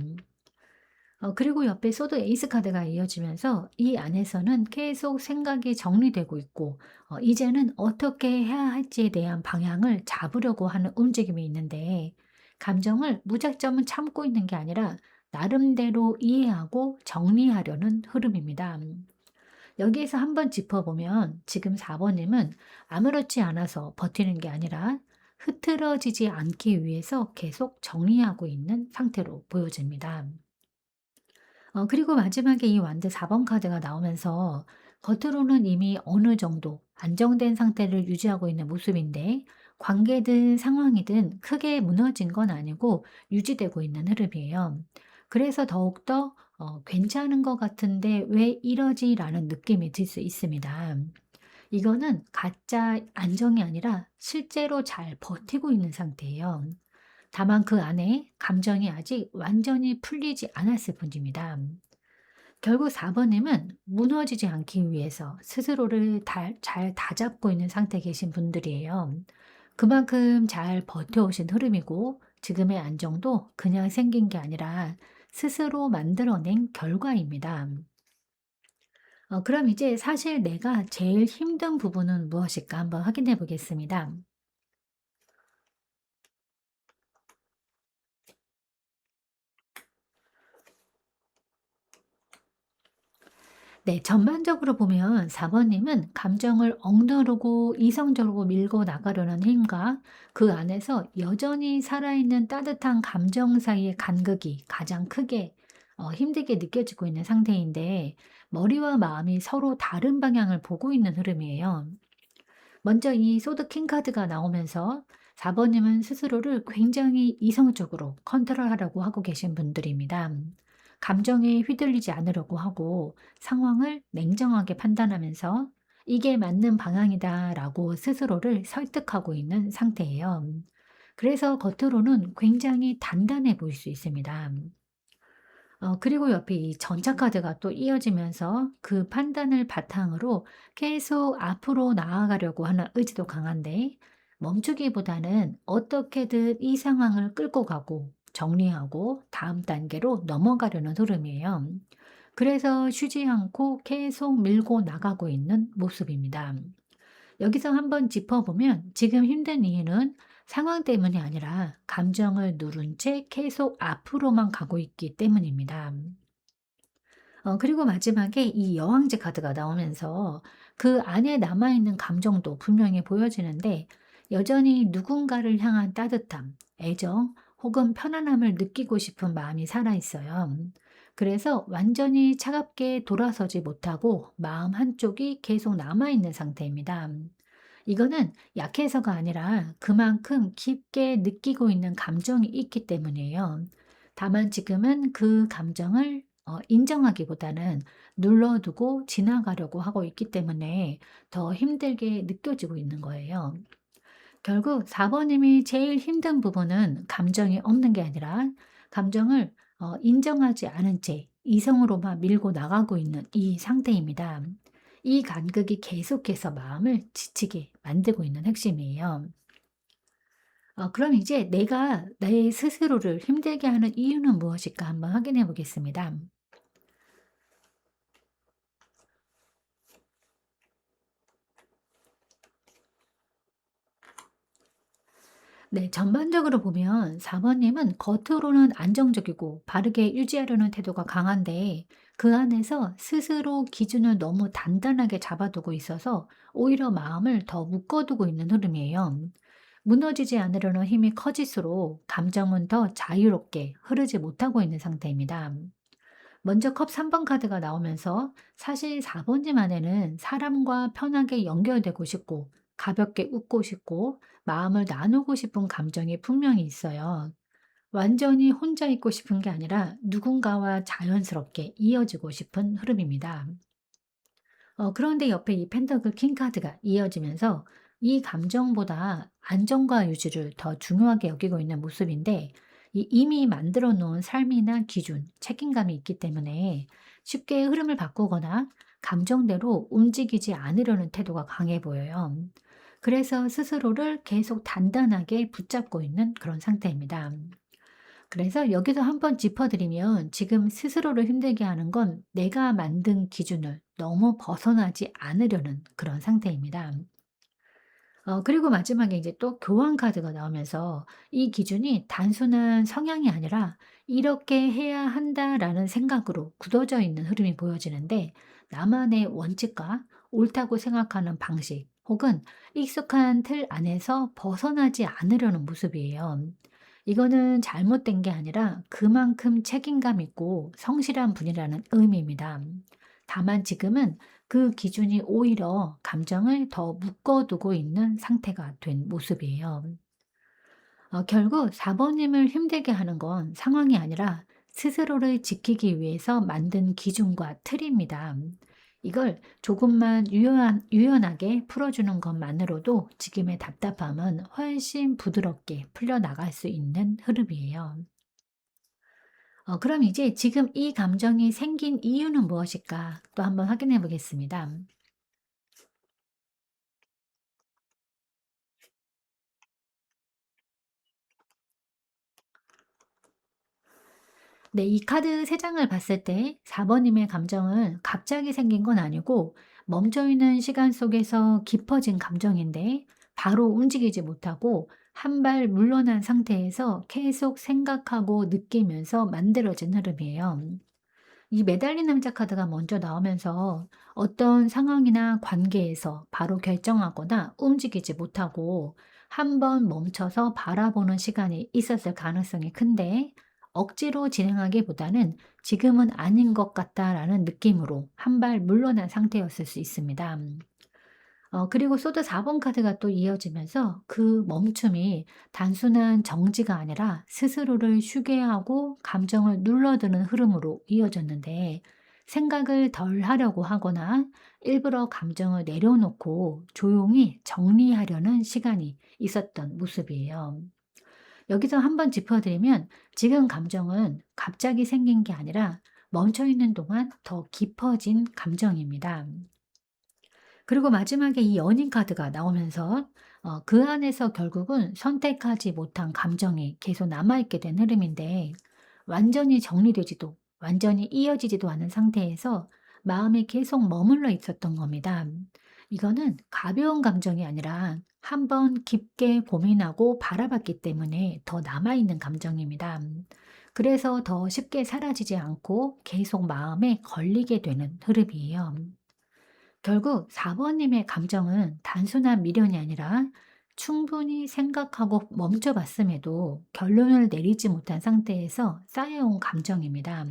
[SPEAKER 1] 그리고 옆에 소드 에이스 카드가 이어지면서 이 안에서는 계속 생각이 정리되고 있고 이제는 어떻게 해야 할지에 대한 방향을 잡으려고 하는 움직임이 있는데 감정을 무작정 참고 있는 게 아니라 나름대로 이해하고 정리하려는 흐름입니다. 여기에서 한번 짚어보면 지금 4번님은 아무렇지 않아서 버티는 게 아니라 흐트러지지 않기 위해서 계속 정리하고 있는 상태로 보여집니다. 그리고 마지막에 이 완드 4번 카드가 나오면서 겉으로는 이미 어느 정도 안정된 상태를 유지하고 있는 모습인데 관계든 상황이든 크게 무너진 건 아니고 유지되고 있는 흐름이에요. 그래서 더욱더 '괜찮은 것 같은데 왜 이러지?'라는 느낌이 들 수 있습니다. 이거는 가짜 안정이 아니라 실제로 잘 버티고 있는 상태예요. 다만 그 안에 감정이 아직 완전히 풀리지 않았을 뿐입니다. 결국 4번님은 무너지지 않기 위해서 스스로를 잘 다잡고 있는 상태에 계신 분들이에요. 그만큼 잘 버텨오신 흐름이고 지금의 안정도 그냥 생긴 게 아니라 스스로 만들어낸 결과입니다. 그럼 이제 사실 내가 제일 힘든 부분은 무엇일까 한번 확인해 보겠습니다. 네, 전반적으로 보면 4번님은 감정을 억누르고 이성적으로 밀고 나가려는 힘과 그 안에서 여전히 살아있는 따뜻한 감정 사이의 간극이 가장 크게 힘들게 느껴지고 있는 상태인데 머리와 마음이 서로 다른 방향을 보고 있는 흐름이에요. 먼저 이 소드 킹 카드가 나오면서 4번님은 스스로를 굉장히 이성적으로 컨트롤하려고 하고 계신 분들입니다. 감정에 휘둘리지 않으려고 하고 상황을 냉정하게 판단하면서 이게 맞는 방향이다라고 스스로를 설득하고 있는 상태예요. 그래서 겉으로는 굉장히 단단해 보일 수 있습니다. 그리고 옆에 이 전차 카드가 또 이어지면서 그 판단을 바탕으로 계속 앞으로 나아가려고 하는 의지도 강한데 멈추기보다는 어떻게든 이 상황을 끌고 가고 정리하고 다음 단계로 넘어가려는 흐름이에요. 그래서 쉬지 않고 계속 밀고 나가고 있는 모습입니다. 여기서 한번 짚어보면 지금 힘든 이유는 상황 때문이 아니라 감정을 누른 채 계속 앞으로만 가고 있기 때문입니다. 그리고 마지막에 이 여왕제 카드가 나오면서 그 안에 남아있는 감정도 분명히 보여지는데 여전히 누군가를 향한 따뜻함, 애정 혹은 편안함을 느끼고 싶은 마음이 살아있어요. 그래서 완전히 차갑게 돌아서지 못하고 마음 한쪽이 계속 남아있는 상태입니다. 이거는 약해서가 아니라 그만큼 깊게 느끼고 있는 감정이 있기 때문이에요. 다만 지금은 그 감정을 인정하기보다는 눌러두고 지나가려고 하고 있기 때문에 더 힘들게 느껴지고 있는 거예요. 결국 4번님이 제일 힘든 부분은 감정이 없는 게 아니라 감정을 인정하지 않은 채 이성으로만 밀고 나가고 있는 이 상태입니다. 이 간극이 계속해서 마음을 지치게 만들고 있는 핵심이에요. 그럼 이제 내가 내 스스로를 힘들게 하는 이유는 무엇일까 한번 확인해 보겠습니다. 네, 전반적으로 보면 4번님은 겉으로는 안정적이고 바르게 유지하려는 태도가 강한데 그 안에서 스스로 기준을 너무 단단하게 잡아두고 있어서 오히려 마음을 더 묶어두고 있는 흐름이에요. 무너지지 않으려는 힘이 커질수록 감정은 더 자유롭게 흐르지 못하고 있는 상태입니다. 먼저 컵 3번 카드가 나오면서 사실 4번님 안에는 사람과 편하게 연결되고 싶고 가볍게 웃고 싶고 마음을 나누고 싶은 감정이 분명히 있어요. 완전히 혼자 있고 싶은 게 아니라 누군가와 자연스럽게 이어지고 싶은 흐름입니다. 그런데 옆에 이 펜터클 킹 카드가 이어지면서 이 감정보다 안정과 유지를 더 중요하게 여기고 있는 모습인데 이미 만들어 놓은 삶이나 기준, 책임감이 있기 때문에 쉽게 흐름을 바꾸거나 감정대로 움직이지 않으려는 태도가 강해 보여요. 그래서 스스로를 계속 단단하게 붙잡고 있는 그런 상태입니다. 그래서 여기서 한번 짚어드리면 지금 스스로를 힘들게 하는 건 내가 만든 기준을 너무 벗어나지 않으려는 그런 상태입니다. 그리고 마지막에 이제 또 교환 카드가 나오면서 이 기준이 단순한 성향이 아니라 '이렇게 해야 한다.'라는 생각으로 굳어져 있는 흐름이 보여지는데, 나만의 원칙과 옳다고 생각하는 방식 혹은 익숙한 틀 안에서 벗어나지 않으려는 모습이에요. 이거는 잘못된 게 아니라 그만큼 책임감 있고 성실한 분이라는 의미입니다. 다만 지금은 그 기준이 오히려 감정을 더 묶어두고 있는 상태가 된 모습이에요. 결국 4번 님을 힘들게 하는 건 상황이 아니라 스스로를 지키기 위해서 만든 기준과 틀입니다. 이걸 조금만 유연하게 풀어주는 것만으로도 지금의 답답함은 훨씬 부드럽게 풀려나갈 수 있는 흐름이에요. 그럼 이제 지금 이 감정이 생긴 이유는 무엇일까? 또 한번 확인해 보겠습니다. 네, 이 카드 3 장을 봤을 때 4 번님의 감정은 갑자기 생긴 건 아니고 멈춰 있는 시간 속에서 깊어진 감정인데, 바로 움직이지 못하고 한 발 물러난 상태에서 계속 생각하고 느끼면서 만들어진 흐름이에요. 이 매달린 남자 카드가 먼저 나오면서 어떤 상황이나 관계에서 바로 결정하거나 움직이지 못하고 한 번 멈춰서 바라보는 시간이 있었을 가능성이 큰데, 억지로 진행하기보다는 지금은 아닌 것 같다라는 느낌으로 한 발 물러난 상태였을 수 있습니다. 그리고 소드 4번 카드가 또 이어지면서 그 멈춤이 단순한 정지가 아니라 스스로를 쉬게 하고 감정을 눌러드는 흐름으로 이어졌는데, 생각을 덜 하려고 하거나 일부러 감정을 내려놓고 조용히 정리하려는 시간이 있었던 모습이에요. 여기서 한번 짚어드리면, 지금 감정은 갑자기 생긴 게 아니라 멈춰 있는 동안 더 깊어진 감정입니다. 그리고 마지막에 이 연인 카드가 나오면서 그 안에서 결국은 선택하지 못한 감정이 계속 남아있게 된 흐름인데, 완전히 정리되지도 완전히 이어지지도 않은 상태에서 마음이 계속 머물러 있었던 겁니다. 이거는 가벼운 감정이 아니라 한번 깊게 고민하고 바라봤기 때문에 더 남아있는 감정입니다. 그래서 더 쉽게 사라지지 않고 계속 마음에 걸리게 되는 흐름이에요. 결국 4 번님의 감정은 단순한 미련이 아니라 충분히 생각하고 멈춰 봤음에도 결론을 내리지 못한 상태에서 쌓여온 감정입니다.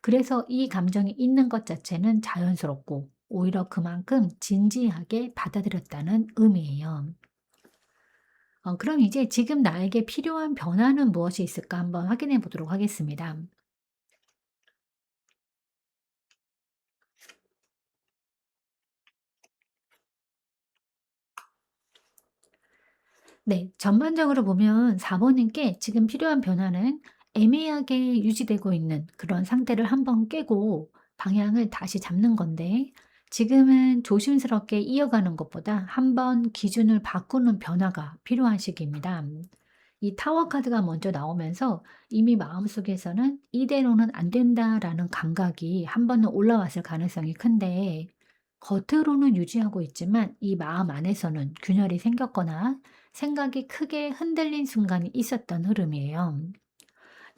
[SPEAKER 1] 그래서 이 감정이 있는 것 자체는 자연스럽고 오히려 그만큼 진지하게 받아들였다는 의미예요. 그럼 이제 지금 나에게 필요한 변화는 무엇이 있을까 한번 확인해 보도록 하겠습니다. 네. 전반적으로 보면 4 번님께 지금 필요한 변화는 애매하게 유지되고 있는 그런 상태를 한번 깨고 방향을 다시 잡는 건데, 지금은 조심스럽게 이어가는 것보다 한번 기준을 바꾸는 변화가 필요한 시기입니다. 이 타워 카드가 먼저 나오면서 이미 마음속에서는 '이대로는 안 된다.'라는 감각이 한 번은 올라왔을 가능성이 큰데, 겉으로는 유지하고 있지만 이 마음 안에서는 균열이 생겼거나 생각이 크게 흔들린 순간이 있었던 흐름이에요.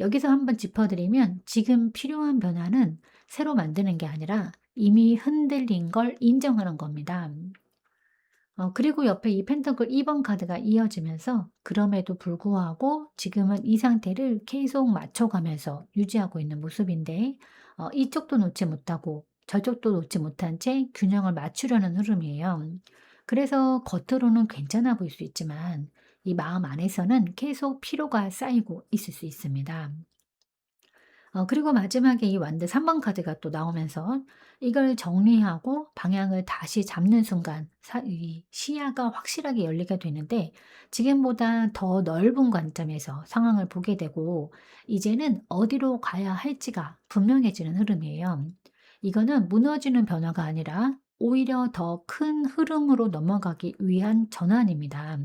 [SPEAKER 1] 여기서 한번 짚어드리면, 지금 필요한 변화는 새로 만드는 게 아니라 이미 흔들린 걸 인정하는 겁니다. 그리고 옆에 이 펜터클 2번 카드가 이어지면서 그럼에도 불구하고 지금은 이 상태를 계속 맞춰가면서 유지하고 있는 모습인데, 이쪽도 놓지 못하고 저쪽도 놓지 못한 채 균형을 맞추려는 흐름이에요. 그래서 겉으로는 괜찮아 보일 수 있지만 이 마음 안에서는 계속 피로가 쌓이고 있을 수 있습니다. 그리고 마지막에 이 완드 3번 카드가 또 나오면서 이걸 정리하고 방향을 다시 잡는 순간 이 시야가 확실하게 열리게 되는데, 지금보다 더 넓은 관점에서 상황을 보게 되고 이제는 어디로 가야 할지가 분명해지는 흐름이에요. 이거는 무너지는 변화가 아니라 오히려 더 큰 흐름으로 넘어가기 위한 전환입니다.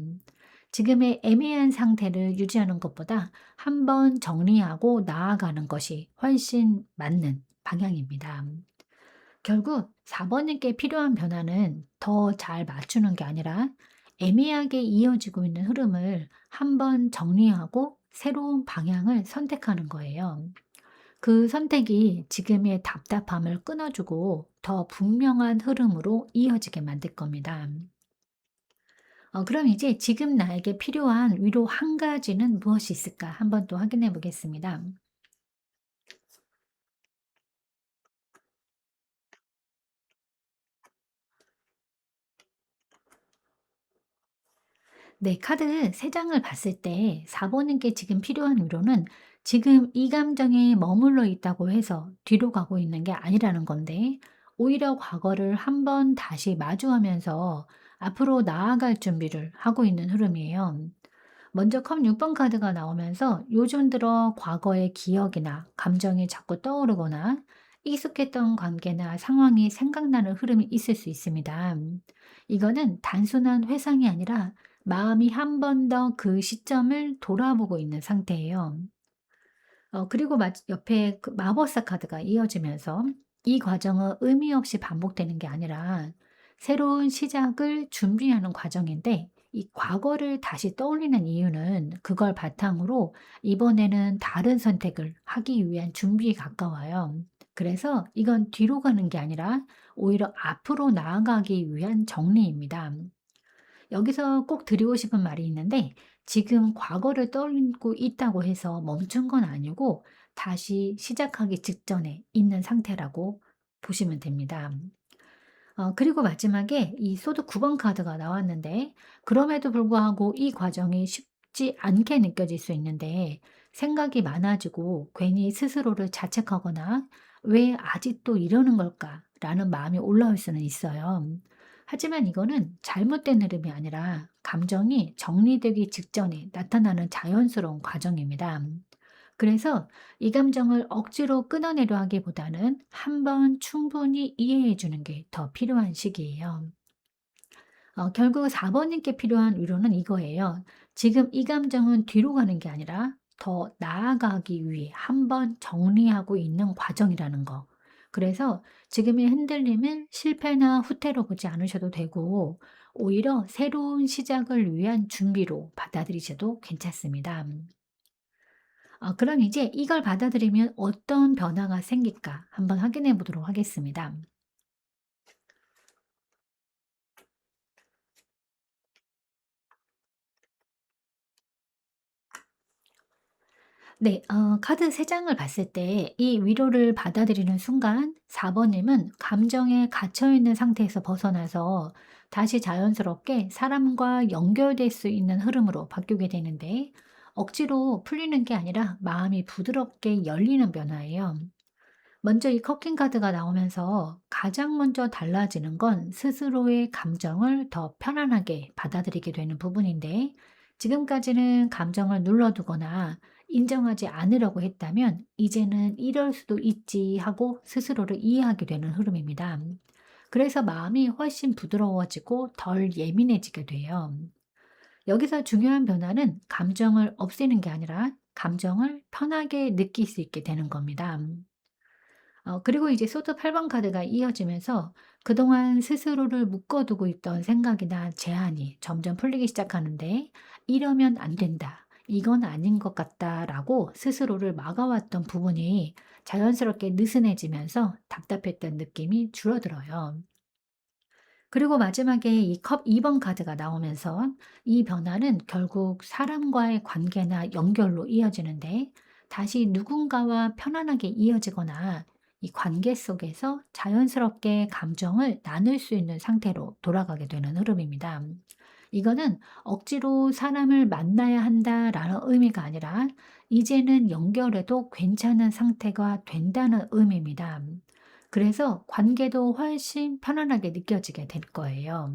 [SPEAKER 1] 지금의 애매한 상태를 유지하는 것보다 한번 정리하고 나아가는 것이 훨씬 맞는 방향입니다. 결국 4 번님께 필요한 변화는 더 잘 맞추는 게 아니라 애매하게 이어지고 있는 흐름을 한번 정리하고 새로운 방향을 선택하는 거예요. 그 선택이 지금의 답답함을 끊어주고 더 분명한 흐름으로 이어지게 만들 겁니다. 그럼 이제 지금 나에게 필요한 위로 한 가지는 무엇이 있을까? 한번 또 확인해 보겠습니다. 네, 카드 세 장을 봤을 때 4번님께 지금 필요한 위로는 지금 이 감정에 머물러 있다고 해서 뒤로 가고 있는 게 아니라는 건데, 오히려 과거를 한번 다시 마주하면서 앞으로 나아갈 준비를 하고 있는 흐름이에요. 먼저 컵 6번 카드가 나오면서 요즘 들어 과거의 기억이나 감정이 자꾸 떠오르거나 익숙했던 관계나 상황이 생각나는 흐름이 있을 수 있습니다. 이거는 단순한 회상이 아니라 마음이 한 번 더 그 시점을 돌아보고 있는 상태예요. 그리고 옆에 그 마법사 카드가 이어지면서 이 과정은 의미 없이 반복되는 게 아니라 새로운 시작을 준비하는 과정인데, 이 과거를 다시 떠올리는 이유는 그걸 바탕으로 이번에는 다른 선택을 하기 위한 준비에 가까워요. 그래서 이건 뒤로 가는 게 아니라 오히려 앞으로 나아가기 위한 정리입니다. 여기서 꼭 드리고 싶은 말이 있는데, 지금 과거를 떠올리고 있다고 해서 멈춘 건 아니고 다시 시작하기 직전에 있는 상태라고 보시면 됩니다. 그리고 마지막에 이 소드 9번 카드가 나왔는데, 그럼에도 불구하고 이 과정이 쉽지 않게 느껴질 수 있는데, 생각이 많아지고 괜히 스스로를 자책하거나 '왜 아직도 이러는 걸까?'라는 마음이 올라올 수는 있어요. 하지만 이거는 잘못된 흐름이 아니라 감정이 정리되기 직전에 나타나는 자연스러운 과정입니다. 그래서 이 감정을 억지로 끊어내려 하기보다는 한번 충분히 이해해 주는 게 더 필요한 시기예요. 결국 4번님께 필요한 위로는 이거예요. 지금 이 감정은 뒤로 가는 게 아니라 더 나아가기 위해 한번 정리하고 있는 과정이라는 거. 그래서 지금의 흔들림을 실패나 후퇴로 보지 않으셔도 되고, 오히려 새로운 시작을 위한 준비로 받아들이셔도 괜찮습니다. 그럼 이제 이걸 받아들이면 어떤 변화가 생길까 한번 확인해 보도록 하겠습니다. 네, 카드 3 장을 봤을 때 이 위로를 받아들이는 순간 4 번님은 감정에 갇혀 있는 상태에서 벗어나서 다시 자연스럽게 사람과 연결될 수 있는 흐름으로 바뀌게 되는데, 억지로 풀리는 게 아니라 마음이 부드럽게 열리는 변화예요. 먼저 이 커킹 카드가 나오면서 가장 먼저 달라지는 건 스스로의 감정을 더 편안하게 받아들이게 되는 부분인데, 지금까지는 감정을 눌러두거나 인정하지 않으려고 했다면 이제는 이럴 수도 있지 하고 스스로를 이해하게 되는 흐름입니다. 그래서 마음이 훨씬 부드러워지고 덜 예민해지게 돼요. 여기서 중요한 변화는 감정을 없애는 게 아니라 감정을 편하게 느낄 수 있게 되는 겁니다. 그리고 이제 소드 8번 카드가 이어지면서 그동안 스스로를 묶어두고 있던 생각이나 제한이 점점 풀리기 시작하는데, '이러면 안 된다. 이건 아닌 것 같다.'라고 스스로를 막아왔던 부분이 자연스럽게 느슨해지면서 답답했던 느낌이 줄어들어요. 그리고 마지막에 이 컵 2번 카드가 나오면서 이 변화는 결국 사람과의 관계나 연결로 이어지는데, 다시 누군가와 편안하게 이어지거나 이 관계 속에서 자연스럽게 감정을 나눌 수 있는 상태로 돌아가게 되는 흐름입니다. 이거는 억지로 사람을 만나야 한다라는 의미가 아니라 이제는 연결해도 괜찮은 상태가 된다는 의미입니다. 그래서 관계도 훨씬 편안하게 느껴지게 될 거예요.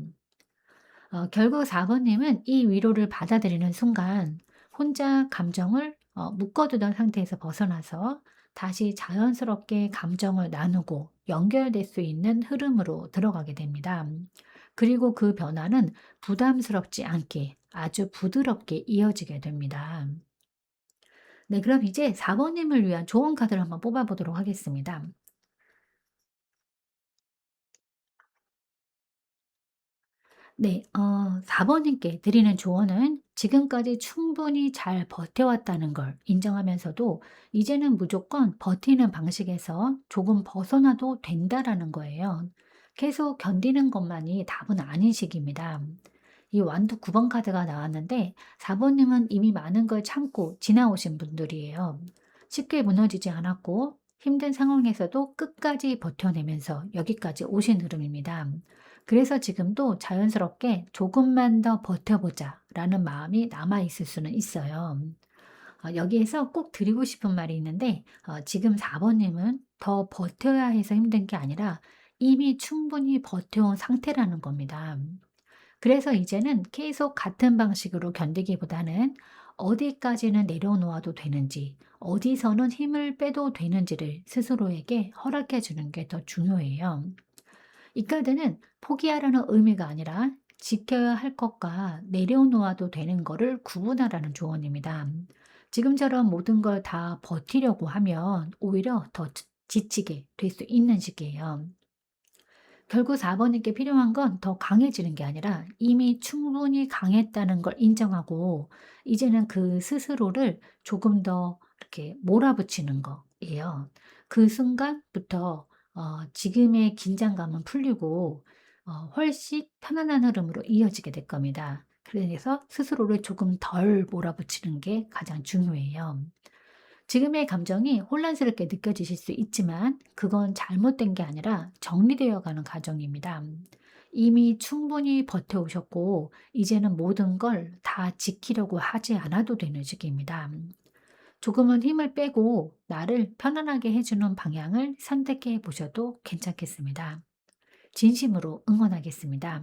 [SPEAKER 1] 결국 4번님은 이 위로를 받아들이는 순간 혼자 감정을 묶어두던 상태에서 벗어나서 다시 자연스럽게 감정을 나누고 연결될 수 있는 흐름으로 들어가게 됩니다. 그리고 그 변화는 부담스럽지 않게 아주 부드럽게 이어지게 됩니다. 네, 그럼 이제 4번님을 위한 조언 카드를 한번 뽑아보도록 하겠습니다. 네. 4 번님께 드리는 조언은 지금까지 충분히 잘 버텨왔다는 걸 인정하면서도 이제는 무조건 버티는 방식에서 조금 벗어나도 된다라는 거예요. 계속 견디는 것만이 답은 아닌 식입니다. 이 완두 9번 카드가 나왔는데 4 번님은 이미 많은 걸 참고 지나오신 분들이에요. 쉽게 무너지지 않았고 힘든 상황에서도 끝까지 버텨내면서 여기까지 오신 흐름입니다. 그래서 지금도 자연스럽게 '조금만 더 버텨보자.'라는 마음이 남아 있을 수는 있어요. 여기에서 꼭 드리고 싶은 말이 있는데 지금 4 번님은 더 버텨야 해서 힘든 게 아니라 이미 충분히 버텨온 상태라는 겁니다. 그래서 이제는 계속 같은 방식으로 견디기보다는 어디까지는 내려놓아도 되는지, 어디서는 힘을 빼도 되는지를 스스로에게 허락해 주는 게 더 중요해요. 이 카드는 포기하라는 의미가 아니라 지켜야 할 것과 내려놓아도 되는 거를 구분하라는 조언입니다. 지금처럼 모든 걸 다 버티려고 하면 오히려 더 지치게 될 수 있는 시기예요. 결국 4 번님께 필요한 건 더 강해지는 게 아니라 이미 충분히 강했다는 걸 인정하고 이제는 그 스스로를 조금 더 이렇게 몰아붙이는 거예요. 그 순간부터 지금의 긴장감은 풀리고 훨씬 편안한 흐름으로 이어지게 될 겁니다. 그래서 스스로를 조금 덜 몰아붙이는 게 가장 중요해요. 지금의 감정이 혼란스럽게 느껴지실 수 있지만 그건 잘못된 게 아니라 정리되어 가는 과정입니다. 이미 충분히 버텨오셨고 이제는 모든 걸 다 지키려고 하지 않아도 되는 시기입니다. 조금은 힘을 빼고 나를 편안하게 해주는 방향을 선택해 보셔도 괜찮겠습니다. 진심으로 응원하겠습니다.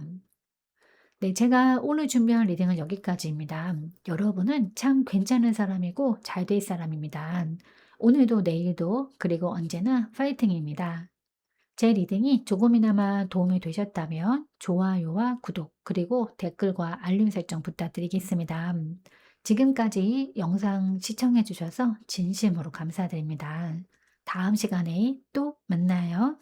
[SPEAKER 1] 네, 제가 오늘 준비한 리딩은 여기까지입니다. 여러분은 참 괜찮은 사람이고 잘 될 사람입니다. 오늘도 내일도 그리고 언제나 파이팅입니다. 제 리딩이 조금이나마 도움이 되셨다면 좋아요와 구독 그리고 댓글과 알림 설정 부탁드리겠습니다. 지금까지 영상 시청해 주셔서 진심으로 감사드립니다. 다음 시간에 또 만나요.